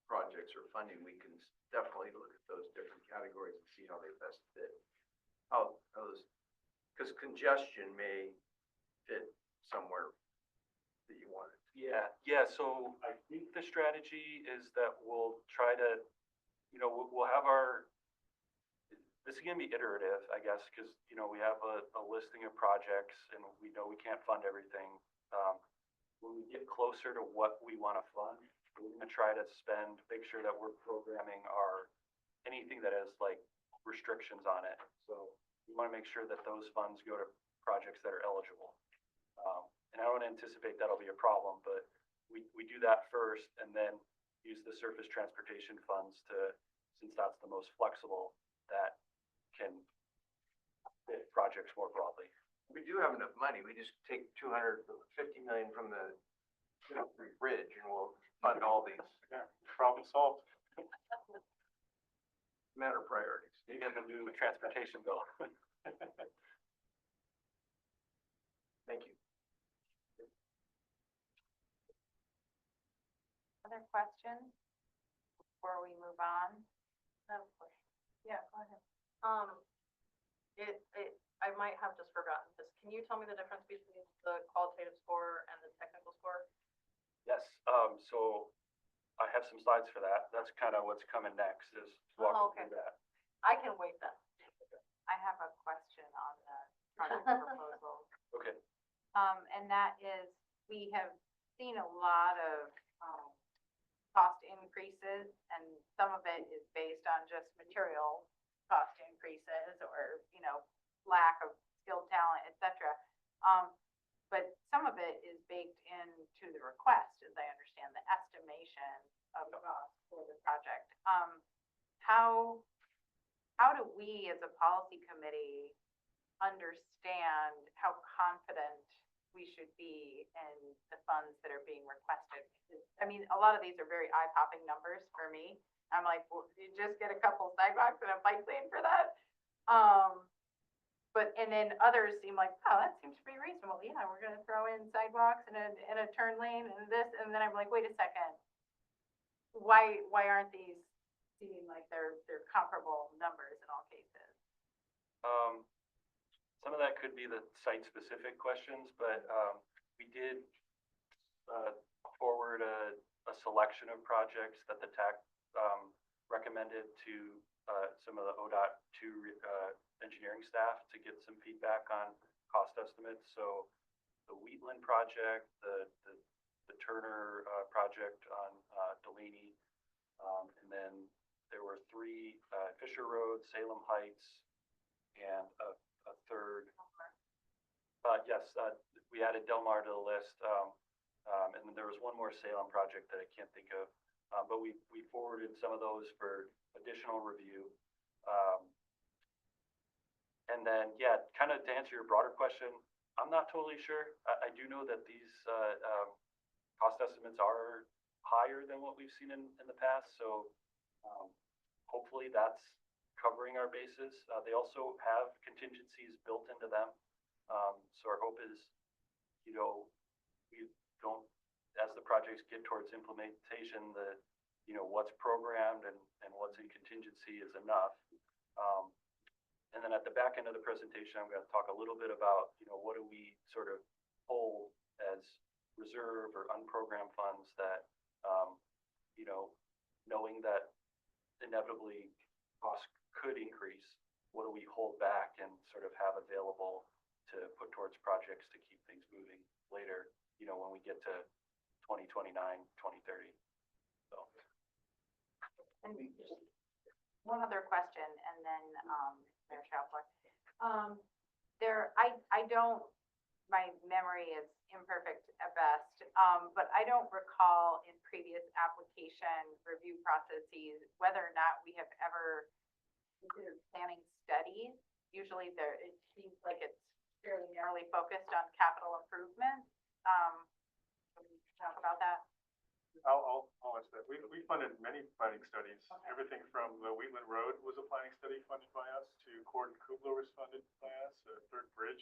projects or funding, we can definitely look at those different categories and see how they best fit. How those, because congestion may fit somewhere that you want it. Yeah. So I think the strategy is that we'll try to, we'll have this is going to be iterative, I guess, because, we have a listing of projects and we know we can't fund everything. When we get closer to what we want to fund, we're going to try to make sure that we're programming anything that has like restrictions on it. So we want to make sure that those funds go to projects that are eligible. And I don't anticipate that'll be a problem, but we do that first and then use the surface transportation funds since that's the most flexible, that can fit projects more broadly. We do have enough money. We just take 250 million from the bridge and we'll fund all these. Yeah, problem solved. Matter of priorities. You get the new transportation bill. Thank you. Other questions before we move on? I have a question. Yeah, go ahead. I might have just forgotten this. Can you tell me the difference between the qualitative score and the technical score? Yes, so I have some slides for that. That's kind of what's coming next, is walking okay. through that. I can wait then. I have a question on the project proposal. Okay. And that is, we have seen a lot of, cost increases, and some of it is based on just material cost increases or, lack of skilled talent, et cetera. But some of it is baked into the request, as I understand, the estimation of the cost for the project. How do we as a policy committee understand how confident we should be in the funds that are being requested? I mean, a lot of these are very eye-popping numbers for me. I'm like, well, you just get a couple sidewalks and a bike lane for that? And then others seem like, oh, that seems pretty reasonable. Yeah, we're gonna throw in sidewalks and a turn lane and this, and then I'm like, wait a second. Why aren't these seeming like they're comparable numbers in all cases? Some of that could be the site-specific questions, but we did forward a selection of projects that the TAC recommended to some of the ODOT 2 engineering staff to get some feedback on cost estimates. So the Wheatland project, the Turner project on Delaney, and then there were 3 Fisher Road, Salem Heights, and a third. Yes, we added Del Mar to the list, and then there was one more Salem project that I can't think of, but we forwarded some of those for additional review. And then, yeah, kind of to answer your broader question, I'm not totally sure. I do know that these cost estimates are higher than what we've seen in the past, so hopefully that's covering our bases. They also have contingencies built into them. So our hope is, we don't, as the projects get towards implementation, what's programmed and what's in contingency is enough. And then at the back end of the presentation, I'm going to talk a little bit about, what do we sort of hold as reserve or unprogrammed funds that, knowing that inevitably costs could increase, what do we hold back and sort of have available to put towards projects to keep things moving later, when we get to 2029, 2030. So. And one other question, and then, Mayor Schaufler. My memory is imperfect at best, but I don't recall in previous application review processes whether or not we have ever considered planning studies. Usually it seems like it's fairly narrowly focused on capital improvement. Can we talk about that? I'll answer that. We funded many planning studies. Okay. Everything from the Wheatland Road was a planning study funded by us to Gordon Kubler was funded by us, Third Bridge,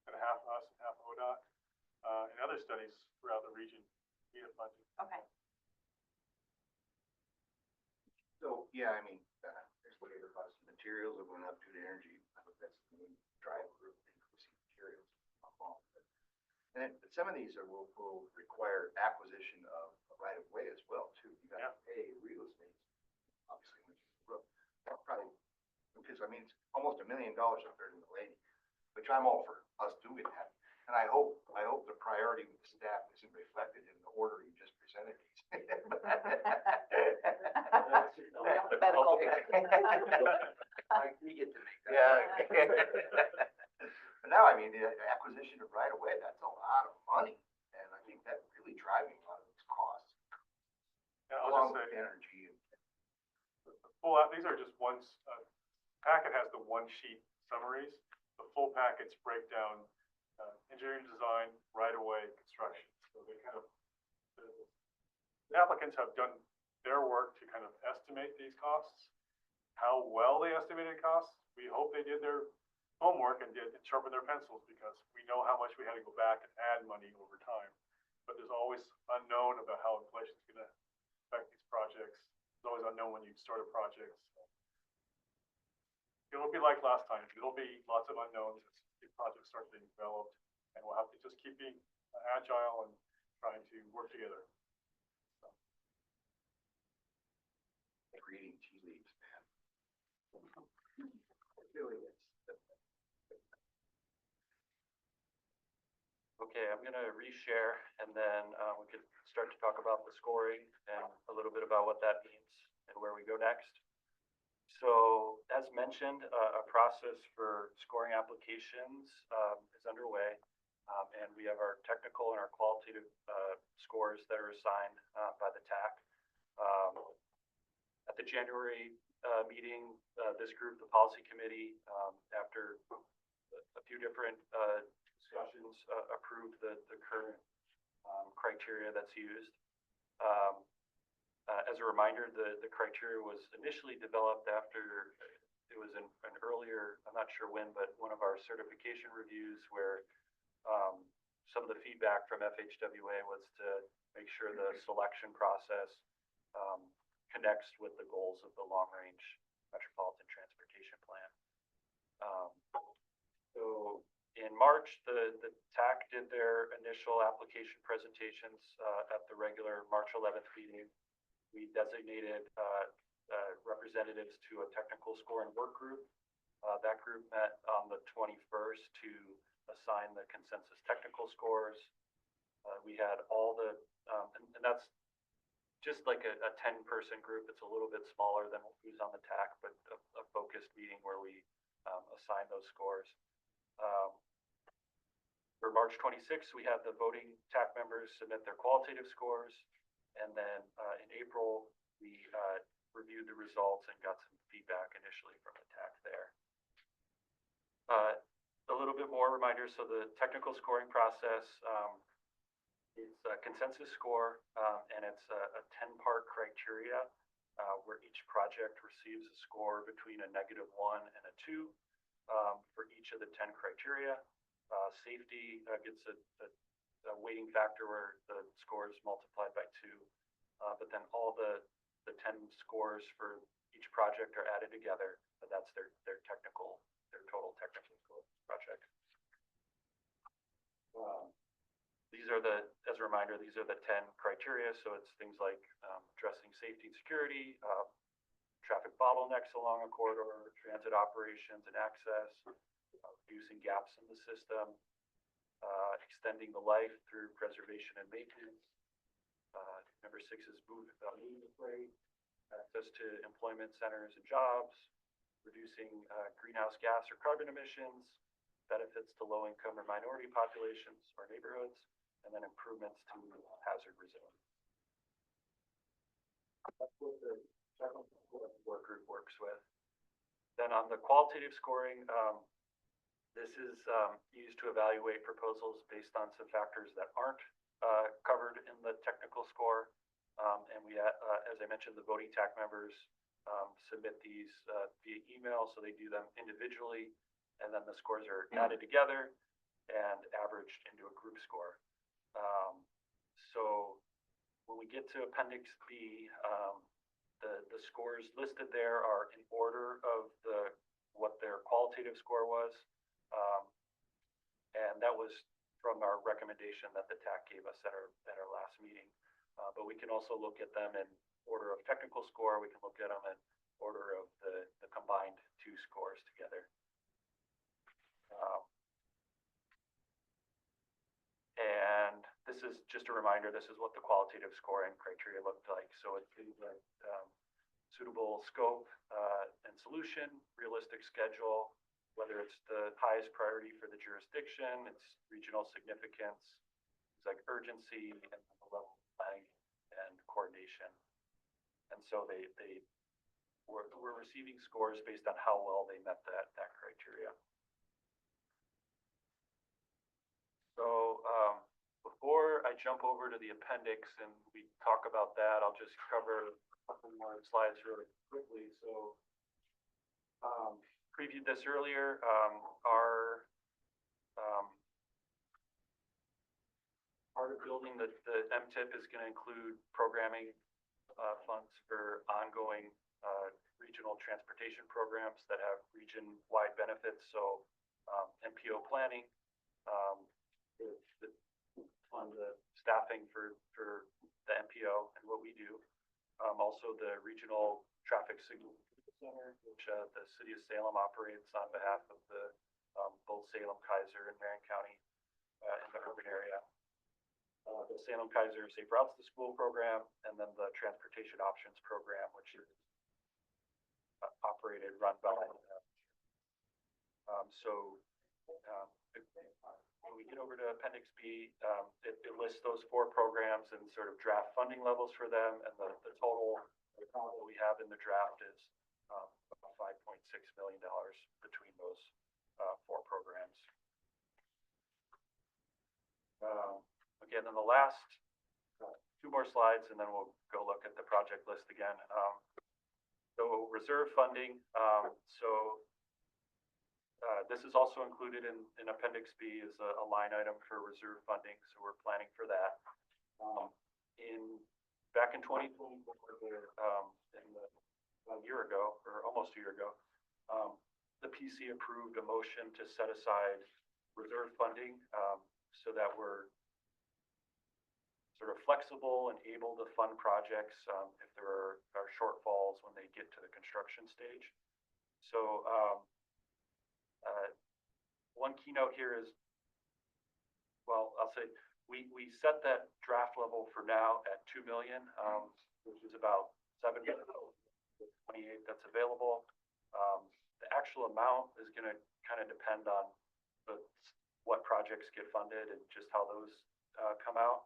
and half us and half ODOT, and other studies throughout the region we have funded. Okay. So, yeah, I mean, there's labor costs and materials that went up due to energy. I think that's the main driver of increasing materials. And then some of these will require acquisition of right of way as well, too. You got to pay real estate, obviously, which is that probably, because I mean, it's almost $1 million up there in the lady, which I'm all for us doing that. And I hope the priority with the staff isn't reflected in the order you just presented. Medical. We get to make that. Yeah. But now, I mean, the acquisition of right of way, that's a lot of money. And I think that's really driving a lot of these costs. Yeah, Along with energy. Well, these are just ones, packet has the one sheet summaries. The full packets break down engineering design, right of way, construction. So they kind of, the applicants have done their work to kind of estimate these costs. How well they estimated costs, we hope they did their homework and sharpen their pencils, because we know how much we had to go back and add money over time. But there's always unknown about how inflation is going to affect these projects. It's always unknown when you start a project. So it'll be like last time. It'll be lots of unknowns as the projects start being developed, and we'll have to just keep being agile and trying to work together. So. Like reading tea leaves, man. It really is. Okay, I'm gonna reshare and then we could start to talk about the scoring and a little bit about what that means and where we go next. So as mentioned, a process for scoring applications is underway. And we have our technical and our qualitative scores that are assigned by the TAC. At the January meeting, this group, the policy committee, after a few different discussions, approved the current criteria that's used. As a reminder, the criteria was initially developed after it was an earlier, I'm not sure when, but one of our certification reviews where some of the feedback from FHWA was to make sure the selection process connects with the goals of the long-range Metropolitan Transportation Plan. So in March, the TAC did their initial application presentations at the regular March 11th meeting. We designated representatives to a technical scoring work group. That group met on the 21st to assign the consensus technical scores. We had all the, and that's just like a 10-person group. It's a little bit smaller than who's on the TAC, but a focused meeting where we assign those scores. For March 26th, we had the voting TAC members submit their qualitative scores. And then in April, we reviewed the results and got some feedback initially from the TAC there. A little bit more reminder, so the technical scoring process, it's a consensus score, and it's a 10-part criteria where each project receives a score between a -1 and a 2 for each of the 10 criteria. Safety gets a weighting factor where the score is multiplied by 2, but then all the 10 scores for each project are added together, but that's their total technical score project. These are as a reminder, these are the 10 criteria. So it's things like addressing safety and security, traffic bottlenecks along a corridor, transit operations and access, reducing gaps in the system, extending the life through preservation and maintenance. Number 6 is moving the freight, access to employment centers and jobs, reducing greenhouse gas or carbon emissions, benefits to low-income or minority populations or neighborhoods, and then improvements to hazard resilience. That's what the technical work group works with. Then on the qualitative scoring, this is used to evaluate proposals based on some factors that aren't covered in the technical score. And we, as I mentioned, the voting TAC members submit these via email, so they do them individually, and then the scores are added together and averaged into a group score. So when we get to Appendix B, the scores listed there are in order of what their qualitative score was, and that was from our recommendation that the TAC gave us at our last meeting. But we can also look at them in order of technical score. We can look at them in order of the combined 2 scores together. And this is just a reminder, this is what the qualitative scoring criteria looked like. So it's things like suitable scope and solution, realistic schedule, whether it's the highest priority for the jurisdiction, it's regional significance, things like urgency and the level of planning and coordination. And so we're receiving scores based on how well they met that criteria. So before I jump over to the appendix and we talk about that, I'll just cover a couple more slides really quickly. So previewed this earlier, our part of building the MTIP is going to include programming funds for ongoing regional transportation programs that have region-wide benefits. So MPO planning, fund the staffing for the MPO and what we do. Also the regional traffic signal center, which the city of Salem operates on behalf of the both Salem-Keizer and Marion County and the urban different area. The Salem-Keizer Safe Routes to School program, and then the Transportation Options program, which is operated, run by. When we get over to Appendix B, it lists those 4 programs and sort of draft funding levels for them, and the total that we have in the draft is about $5.6 million between those 4 programs. Again, in the last 2 more slides, and then we'll go look at the project list again. So reserve funding. This is also included in Appendix B as a line item for reserve funding, so we're planning for that. Back in 2020, a year ago, or almost a year ago, the PC approved a motion to set aside reserve funding so that we're sort of flexible and able to fund projects if there are shortfalls when they get to the construction stage. So one keynote here is, well, I'll say we set that draft level for now at 2 million, which is about 7 million, 28 that's available. The actual amount is going to kind of depend on what projects get funded and just how those come out.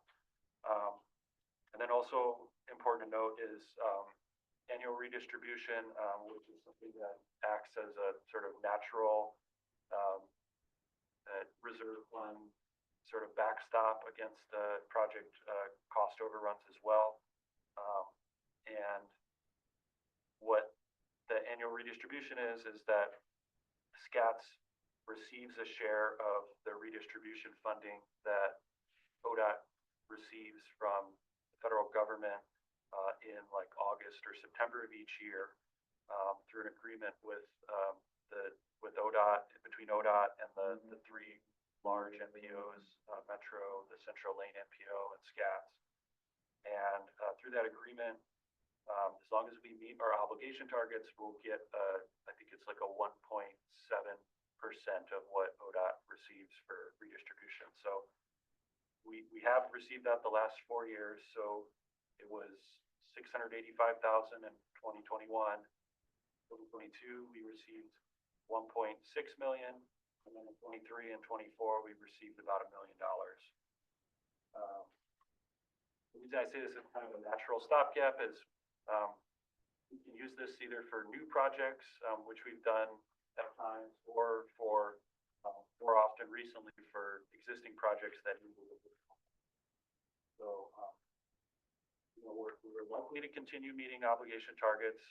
And then also important to note is annual redistribution, which is something that acts as a sort of natural reserve fund sort of backstop against project cost overruns as well. And what the annual redistribution is that SKATS receives a share of the redistribution funding that ODOT receives from the federal government in like August or September of each year through an agreement with ODOT, between ODOT and the 3 large MPOs, Metro, the Central Lane MPO, and SKATS. And through that agreement, as long as we meet our obligation targets, we'll get, I think it's like a 1.7% of what ODOT receives for redistribution. So we have received that the last 4 years. So it was $685,000 in 2021. 2022, we received 1.6 million, and then in 23 and 24, we received about $1 million. The reason I say this is kind of a natural stopgap is we can use this either for new projects, which we've done at times, or for more often recently for existing projects that need a little bit. So, we're likely to continue meeting obligation targets.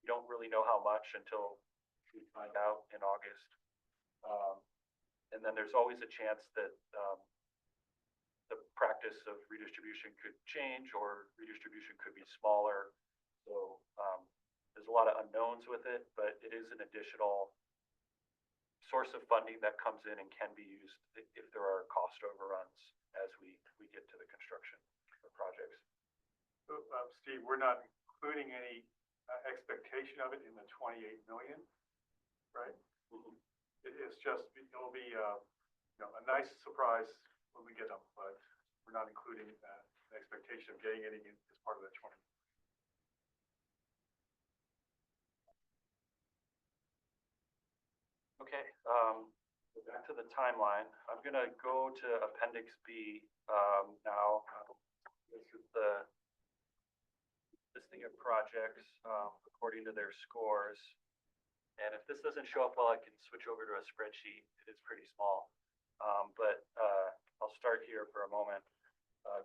We don't really know how much until we find out in August. And then there's always a chance that the practice of redistribution could change, or redistribution could be smaller. So there's a lot of unknowns with it, but it is an additional source of funding that comes in and can be used if there are cost overruns as we get to the construction of projects. So, Steve, we're not including any expectation of it in the 28 million, right? Mm-hmm. It's just, it'll be a nice surprise when we get them, but we're not including an expectation of getting any as part of that 20. Okay, back to the timeline. I'm going to go to Appendix B now. This is the listing of projects according to their scores. And if this doesn't show up well, I can switch over to a spreadsheet. It is pretty small. But I'll start here for a moment.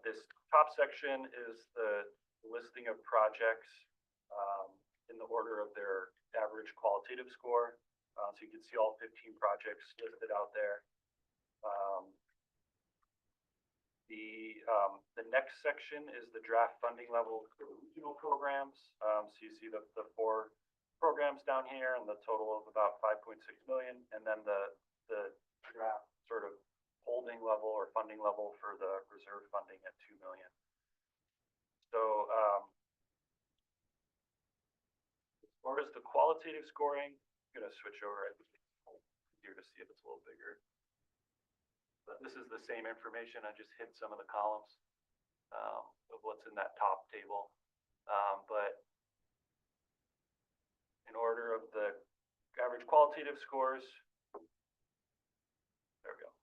This top section is the listing of projects in the order of their average qualitative score. So you can see all 15 projects listed out there. The next section is the draft funding level for regional programs. So you see the 4 programs down here and the total of about 5.6 million, and then the draft sort of holding level or funding level for the reserve funding at 2 million. So as far as the qualitative scoring, I'm going to switch over. I think it's easier to see if it's a little bigger. But this this is the same information. I just hit some of the columns of what's in that top table. But in order of the average qualitative scores, there we go.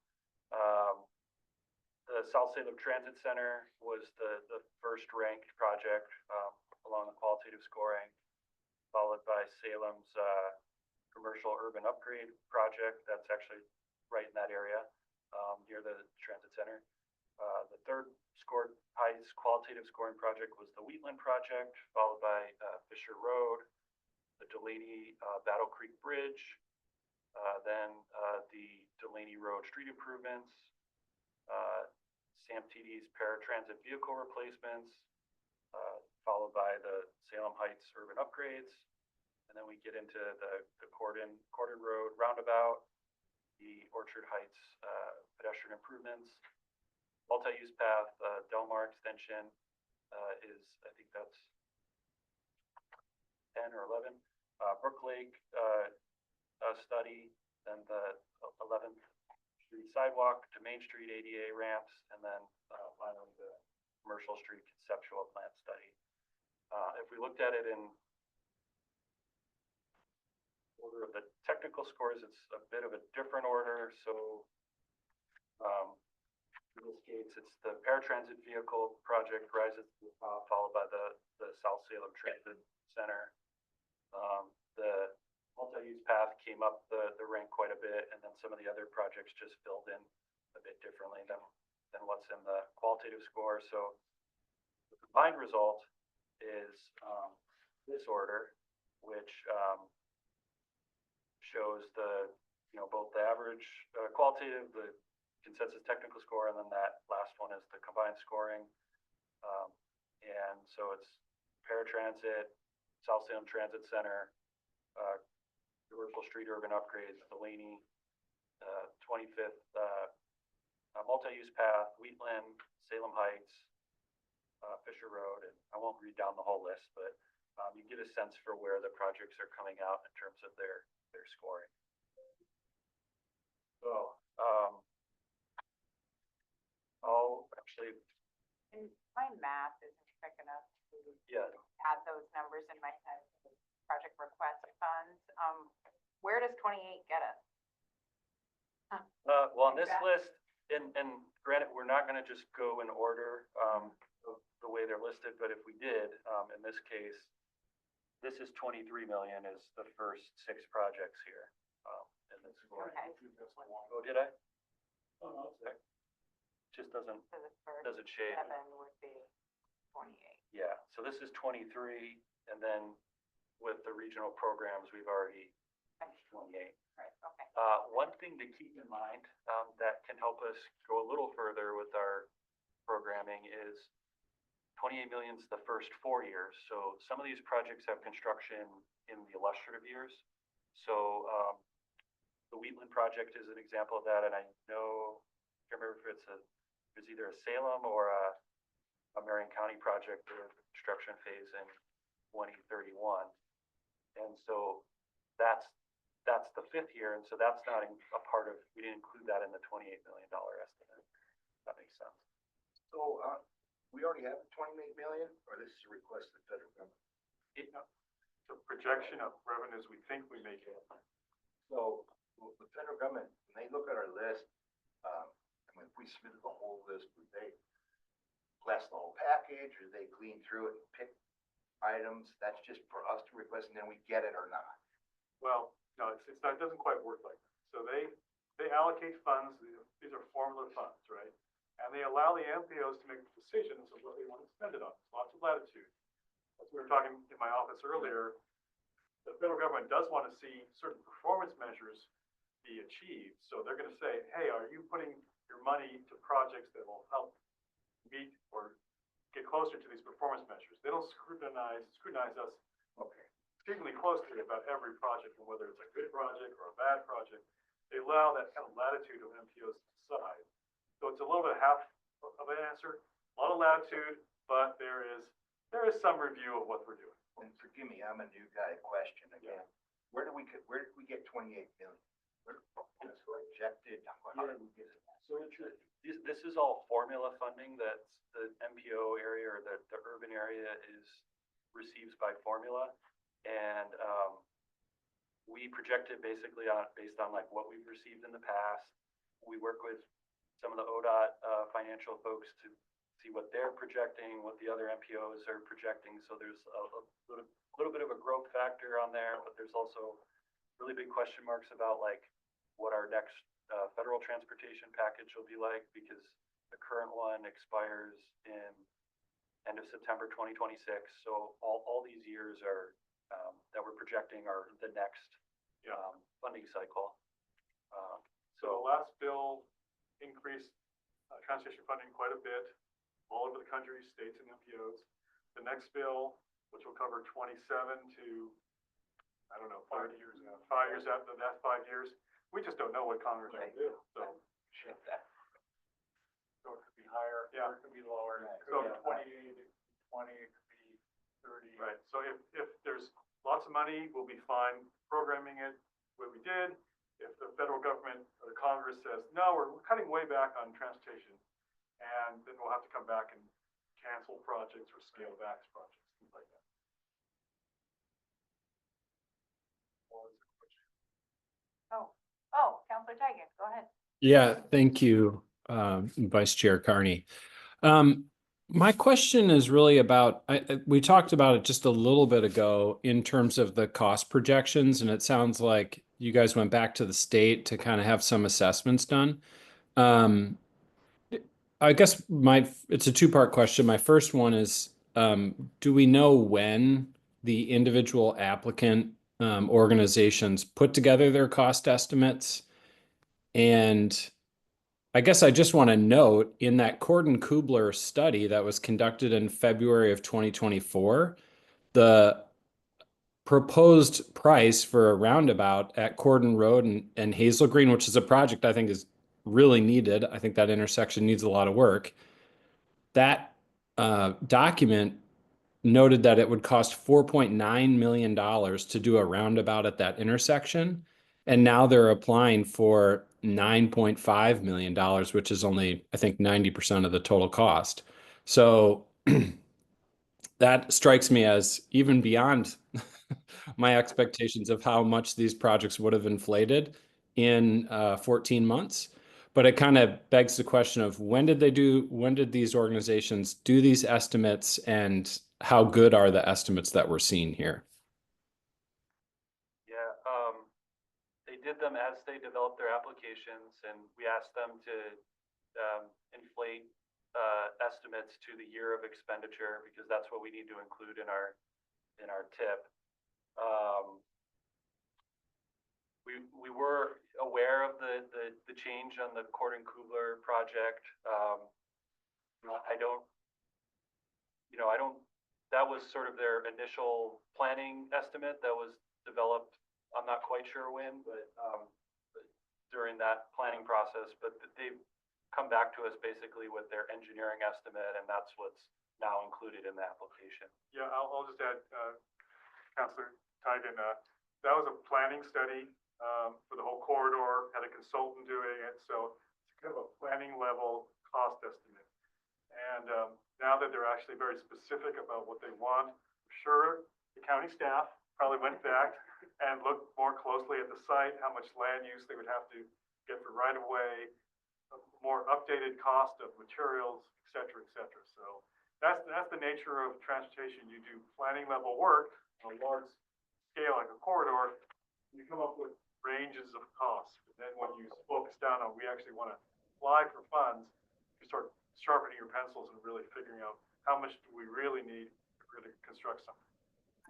The South Salem Transit Center was the first ranked project along the qualitative scoring, followed by Salem's commercial urban upgrade project. That's actually right in that area near the transit center. The third scored highest qualitative scoring project was the Wheatland project, followed by Fisher Road, the Delaney Battle Creek Bridge, then the Delaney Road street improvements, SAMTD's paratransit vehicle replacements, followed by the Salem Heights urban upgrades. And then we get into the Cordon Road roundabout, the Orchard Heights pedestrian improvements, multi-use path, Delmar extension is, I think that's 10 or 11. Brook Lake study, then the 11th Street sidewalk to Main Street ADA ramps, and then finally the Commercial Street conceptual plan study. If we looked at it in order of the technical scores, it's a bit of a different order. So in this case, it's the paratransit vehicle project rises to the top, followed by the South Salem Transit Center. The multi-use path came up the rank quite a bit, and then some of the other projects just filled in a bit differently than what's in the qualitative score. So the combined result is this order, which shows both the average qualitative, the consensus technical score, and then that last one is the combined scoring. And so it's paratransit, South Salem Transit Center, Commercial Street urban upgrades, Delaney, 25th multi-use path, Wheatland, Salem Heights, Fisher Road, and I won't read down the whole list, but you get a sense for where the projects are coming out in terms of their scoring. So I'll actually, And my math isn't quick enough to add those numbers in my head. Project request funds. Where does 28 get us? well, on this list, and granted, we're not going to just go in order of the way they're listed, but if we did, in this case, this is 23 million is the first 6 projects here. In this scoring. Okay. Oh, did I? Oh, no, okay. Just doesn't So the first doesn't shade. 7 would be 28. Yeah, so this is 23, and then with the regional programs, we've already finished 28. Right, okay. One thing to keep in mind that can help us go a little further with our programming is 28 million is the first 4 years. So some of these projects have construction in the illustrative years. So the Wheatland project is an example of that, and I know, I can't remember if it's either a Salem or a Marion County project or construction phase in 2031. And so that's the 5th year, and so that's not a part of, we didn't include that in the $28 million estimate. That makes sense. So, we already have 28 million, or this is a request of the federal government? The projection of revenues we think we may get. So, the federal government, when they look at our list, if we submitted the whole list, would they bless the whole package, or they glean through it and pick items? That's just for us to request, and then we get it or not? Well, no, it's not, it doesn't quite work like that. So they allocate funds, these are formula funds, right? And they allow the MPOs to make decisions of what they want to spend it on. There's lots of latitude. As we were talking in my office earlier, the federal government does want to see certain performance measures be achieved. So they're going to say, hey, are you putting your money to projects that will help meet or get closer to these performance measures? They don't scrutinize us extremely closely about every project and whether it's a good project or a bad project. They allow that kind of latitude of MPOs to decide. So it's a little bit half of an answer, a lot of latitude, but there is some review of what we're doing. And forgive me, I'm a new guy. Question again. Yeah. Where did we get 28 million? Where, that's projected. How did we get it? So this is all formula funding that the MPO area or the urban area receives by formula. And we project it basically based on like what we've received in the past. We work with some of the ODOT financial folks to see what they're projecting, what the other MPOs are projecting. So there's a little bit of a growth factor on there, but there's also really big question marks about like what our next federal transportation package will be like, because the current one expires in end of September 2026. So all these years are that we're projecting are the next funding cycle. So the last bill increased transportation funding quite a bit, all over the country, states and MPOs. The next bill, which will cover 27 to, I don't know, 5 years now. 5 years after that, 5 years. We just don't know what Congress will do. So Shift that. So it could be higher, or it could be lower. It So- could be 28, it could be 20, it could be 30. right. So if there's lots of money, we'll be fine programming it the way we did. If the federal government or the Congress says, no, we're cutting way back on transportation, and then we'll have to come back and cancel projects or scale back projects, things like that. Counselor Tigan, go ahead. Yeah, thank you, Vice Chair Carney. My question is really about, we talked about it just a little bit ago in terms of the cost projections, and it sounds like you guys went back to the state to kind of have some assessments done. I guess it's a two-part question. My first one is, do we know when the individual applicant organizations put together their cost estimates? And I guess I just want to note in that Corden-Kubler study that was conducted in February of 2024, the proposed price for a roundabout at Corden Road and Hazel Green, which is a project I think is really needed. I think that intersection needs a lot of work. That document noted that it would cost $4.9 million to do a roundabout at that intersection. And now they're applying for $9.5 million, which is only, I think, 90% of the total cost. So that strikes me as even beyond my expectations of how much these projects would have inflated in 14 months. But it kind of begs the question of when did these organizations do these estimates, and how good are the estimates that we're seeing here? Yeah, they did them as they developed their applications, and we asked them to inflate estimates to the year of expenditure, because that's what we need to include in our TIP. We were aware of the change on the Corden-Kubler project. That was sort of their initial planning estimate that was developed. I'm not quite sure when, but during that planning process, but they've come back to us basically with their engineering estimate, and that's what's now included in the application. Yeah, I'll just add, Councilor Tigan, that was a planning study for the whole corridor, had a consultant doing it, so it's kind of a planning level cost estimate. And now that they're actually very specific about what they want, I'm sure the county staff probably went back and looked more closely at the site, how much land use they would have to get for right of way, more updated cost of materials, et cetera, et cetera. So that's the nature of transportation. You do planning level work on a large scale like a corridor, you come up with ranges of costs. And then when you focus down on we actually want to apply for funds, you start sharpening your pencils and really figuring out how much do we really need to really construct something.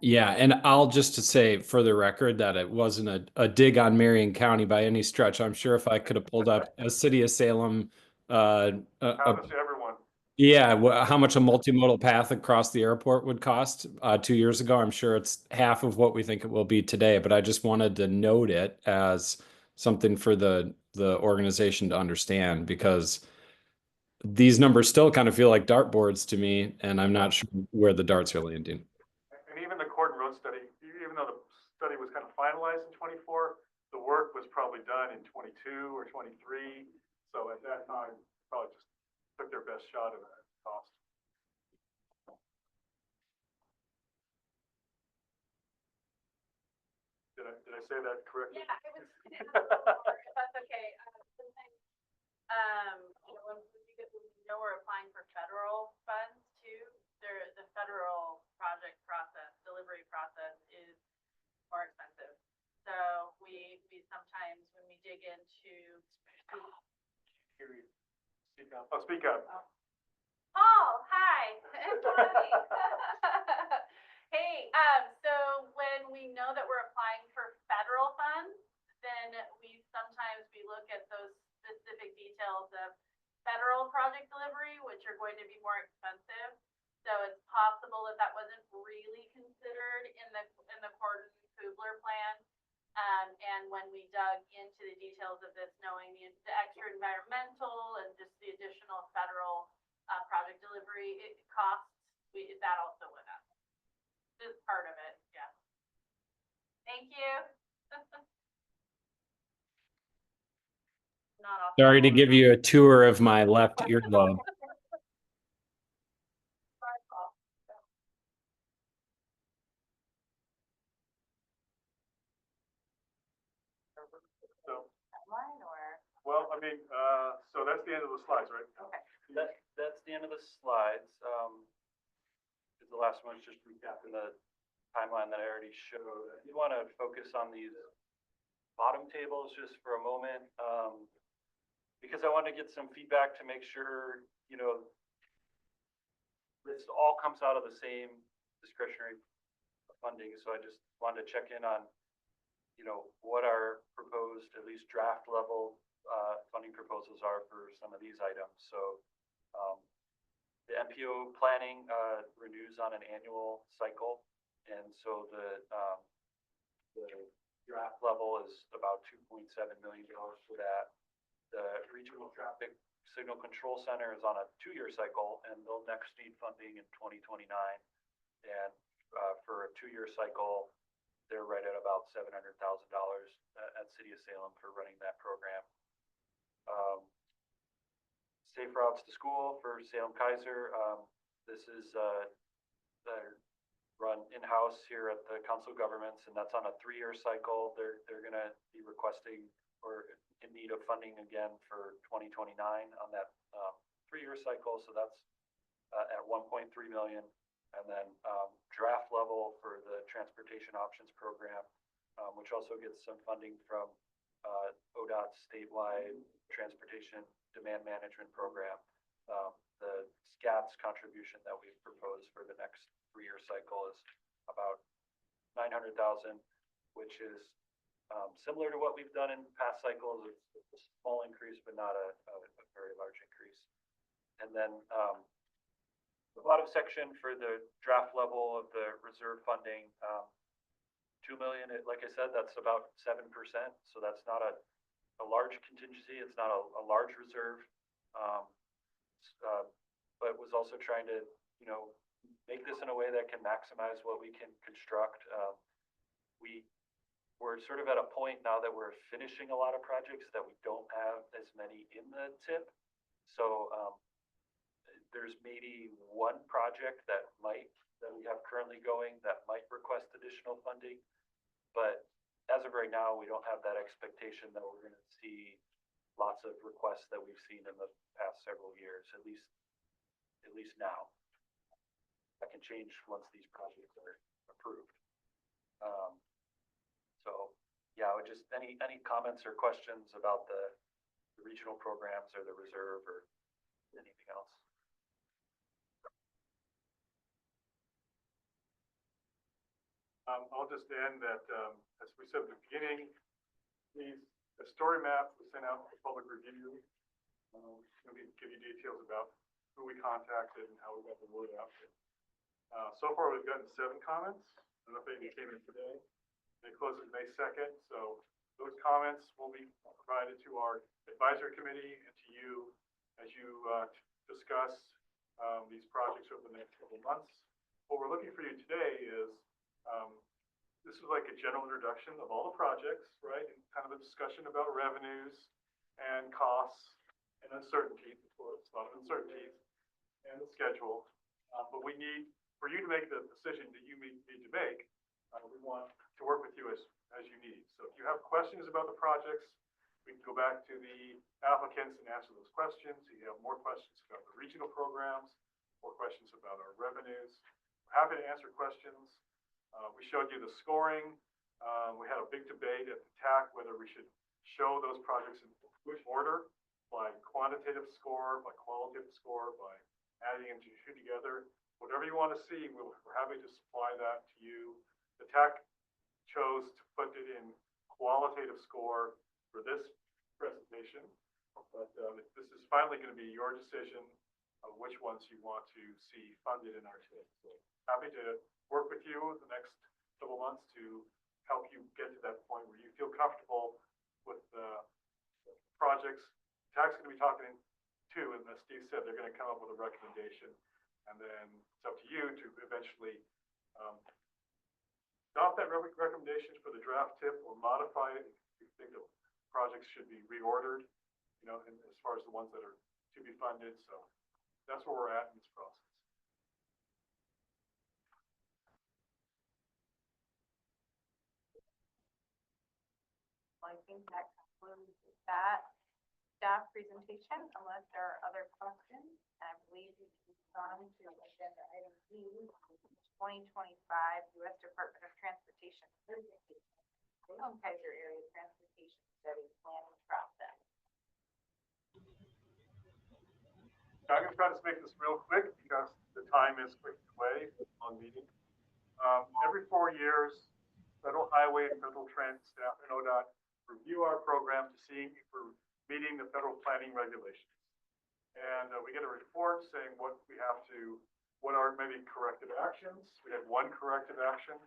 Yeah, and I'll just to say for the record that it wasn't a dig on Marion County by any stretch. I'm sure if I could have pulled up a city of Salem, Happens to everyone. yeah, how much a multimodal path across the airport would cost 2 years ago, I'm sure it's half of what we think it will be today. But I just wanted to note it as something for the organization to understand, because these numbers still kind of feel like dartboards to me, and I'm not sure where the darts are landing. And even the Corden Road study, even though the study was kind of finalized in 24, the work was probably done in 22 or 23. So at that time, probably just best shot of cost. Did I say that correctly? Yeah, it was, if that's okay. Sometimes, you know, when we know we're applying for federal funds too, the federal project process, delivery process is more expensive. So we sometimes, when we dig into. Speak up. Oh, speak up. Paul, hi. It's Bonnie. Hey, so when we know that we're applying for federal funds, then we look at those specific details of federal project delivery, which are going to be more expensive. So it's possible that that wasn't really considered in the Gordon-Kubler plan. And when we dug into the details of this, knowing the extra environmental and just the additional federal project delivery costs, that also went up. Just part of it, yeah. Thank you. Not off. Sorry to give you a tour of my left earlobe. So, Timeline or? well, I mean, so that's the end of the slides, right? Okay. That's the end of the slides. The last one's just recapping the timeline that I already showed. I do want to focus on these bottom tables just for a moment, because I want to get some feedback to make sure, you know, this all comes out of the same discretionary funding. So I just wanted to check in on, you know, what our proposed, at least draft level funding proposals are for some of these items. So the MPO planning renews on an annual cycle, and so the draft level is about $2.7 million for that. The Regional Traffic Signal Control Center is on a 2-year cycle, and they'll next need funding in 2029. And for a 2-year cycle, they're right at about $700,000 at City of Salem for running that program. Safe routes to school for Salem-Keizer. This is run in-house here at the Council of Governments, and that's on a 3-year cycle. They're going to be requesting or in need of funding again for 2029 on that 3-year cycle. So that's at 1.3 million. And then draft level for the Transportation Options Program, which also gets some funding from ODOT's statewide Transportation Demand Management Program. The SKATS contribution that we've proposed for the next 3-year cycle is about 900,000, which is similar to what we've done in past cycles. It's a small increase, but not a very large increase. And then the bottom section for the draft level of the reserve funding, 2 million, like I said, that's about 7%. So that's not a large contingency. It's not a large reserve, but was also trying to, you know, make this in a way that can maximize what we can construct. We're sort of at a point now that we're finishing a lot of projects that we don't have as many in the TIP. So there's maybe one project that we have currently going that might request additional funding, but as of right now, we don't have that expectation that we're going to see lots of requests that we've seen in the past several years, at least now. That can change once these projects are approved. So yeah, just any comments or questions about the regional programs or the reserve or anything else? I'll just end that, as we said at the beginning, the story map was sent out for public review. Let me give you details about who we contacted and how we got the word out. So far, we've gotten 7 comments. I don't know if any came in today. They closed May 2nd, so those comments will be provided to our advisory committee and to you as you discuss these projects over the next couple of months. What we're looking for you today is this is like a general introduction of all the projects, right? And kind of a discussion about revenues and costs and uncertainties, of course, a lot of uncertainties. and the schedule. But we need, for you to make the decision that you need to make, we want to work with you as you need. So if you have questions about the projects, we can go back to the applicants and answer those questions. If you have more questions about the regional programs, more questions about our revenues, we're happy to answer questions. We showed you the scoring. We had a big debate at the TAC whether we should show those projects in which order, by quantitative score, by qualitative score, by adding them together. Whatever you want to see, we're happy to supply that to you. The TAC chose to put it in qualitative score for this presentation, but this is finally going to be your decision of which ones you want to see funded in our TIP. So happy to work with you the next couple months to help you get to that point where you feel comfortable with the projects. TAC's going to be talking to, and as Steve said, they're going to come up with a recommendation, and then it's up to you to eventually adopt that recommendation for the draft TIP or modify it if you think the projects should be reordered, you know, and as far as the ones that are to be funded. So that's where we're at in this process. I think that concludes that staff presentation, unless there are other questions. I believe we can move on to agenda item D, 2025 U.S. Department of Transportation Salem-Keizer Area Transportation Study Planning Process. I'm going to try to make this real quick because the time is quick away on meeting. Every 4 years, Federal Highway and Federal Transit staff and ODOT review our program to see if we're meeting the federal planning regulations. And we get a report saying what are maybe corrective actions. We had one corrective action.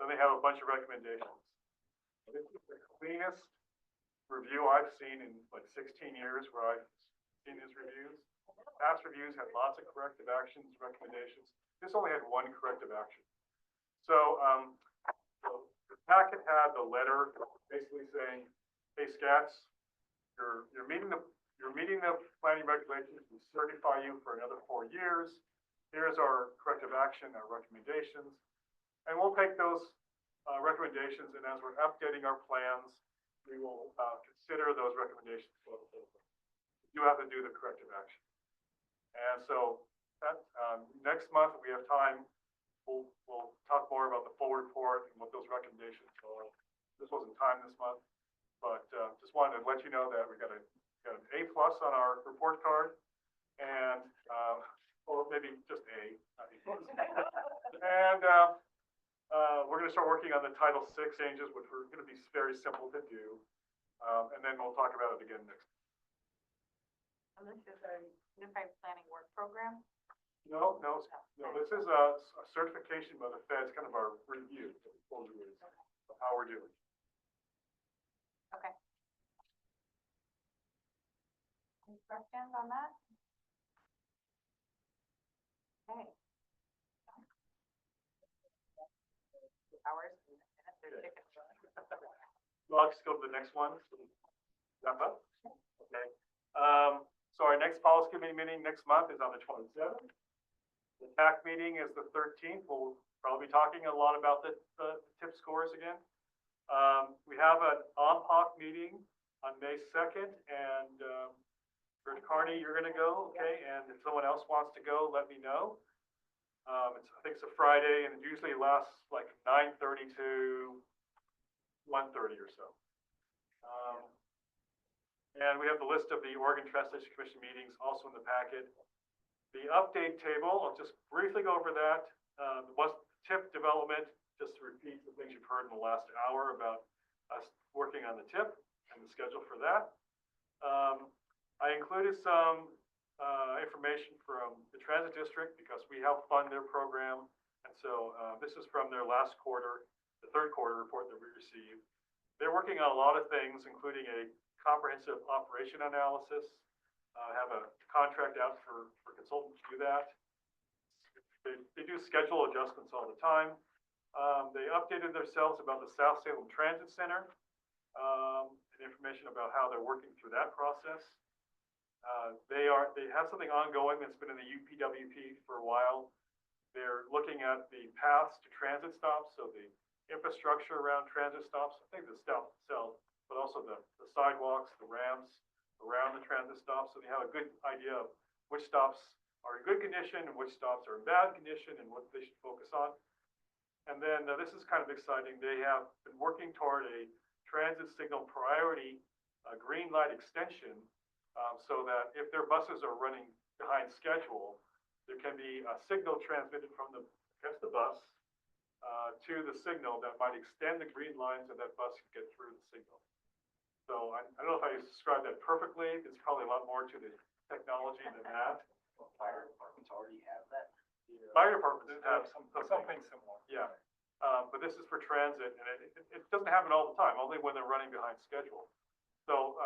Then they have a bunch of recommendations. This is the cleanest review I've seen in like 16 years where I've seen these reviews. Past reviews had lots of corrective actions, recommendations. This only had one corrective action. So the packet had the letter basically saying, hey, SKATS, you're meeting the planning regulations. We certify you for another 4 years. Here's our corrective action, our recommendations. And we'll take those recommendations, and as we're updating our plans, we will consider those recommendations. You have to do the corrective action. And so that, next month, if we have time, we'll talk more about the full report and what those recommendations are. This wasn't time this month, but just wanted to let you know that we got an A+ on our report card, and or maybe just A, not A+. And we're going to start working on the Title VI changes, which are going to be very simple to do, and then we'll talk about it again next. And this is a Unified Planning Work Program. No. This is a certification by the feds, kind of our review of how we're doing. Okay. Any questions on that? Okay. Hours and minutes are ticking. Well, I'll just go to the next one. Wrap up. Okay. So our next policy committee meeting next month is on the 27th. The TAC meeting is the 13th. We'll probably be talking a lot about the TIP scores again. We have an OMPOC meeting on May 2nd, and Rich Carney, you're going to go, okay? And if someone else wants to go, let me know. I think it's a Friday, and it usually lasts like 9:30 to 1:30 or so. And we have the list of the Oregon Transportation Commission meetings also in the packet. The update table, I'll just briefly go over that. What's TIP development, just to repeat the things you've heard in the last hour about us working on the TIP and the schedule for that. I included some information from the transit district because we help fund their program. And so this is from their last quarter, the third quarter report that we received. They're working on a lot of things, including a comprehensive operation analysis. Have a contract out for consultants to do that. They do schedule adjustments all the time. They updated themselves about the South Salem Transit Center and information about how they're working through that process. They have something ongoing that's been in the UPWP for a while. They're looking at the paths to transit stops, so the infrastructure around transit stops, I think the stop itself, but also the sidewalks, the ramps around the transit stops, so they have a good idea of which stops are in good condition and which stops are in bad condition and what they should focus on. And then this is kind of exciting. They have been working toward a transit signal priority green light extension, so that if their buses are running behind schedule, there can be a signal transmitted from the bus to the signal that might extend the green line so that bus can get through the signal. So I don't know if I described that perfectly. There's probably a lot more to the technology than that. Well, fire departments already have that. Fire departments have Something similar. Yeah, but this is for transit, and it doesn't happen all the time, only when they're running behind schedule. So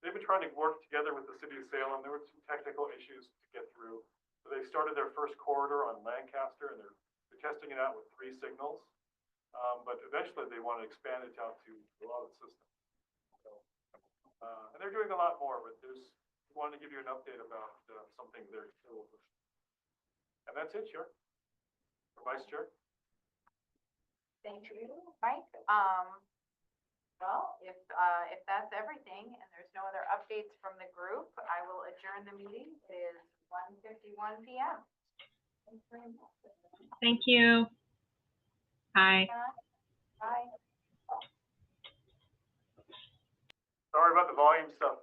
they've been trying to work together with the city of Salem. There were some technical issues to get through. So they started their first corridor on Lancaster, and they're testing it out with 3 signals. But eventually they want to expand it out to a lot of the systems. So, and they're doing a lot more, but wanted to give you an update about something they're still with. And that's it, Chair. Or Vice Chair. Thank you, Mike. Well, if that's everything and there's no other updates from the group, I will adjourn the meeting. It is 1:51 p.m. Thanks very much. Thank you. Bye. Bye. Sorry about the volume stuff.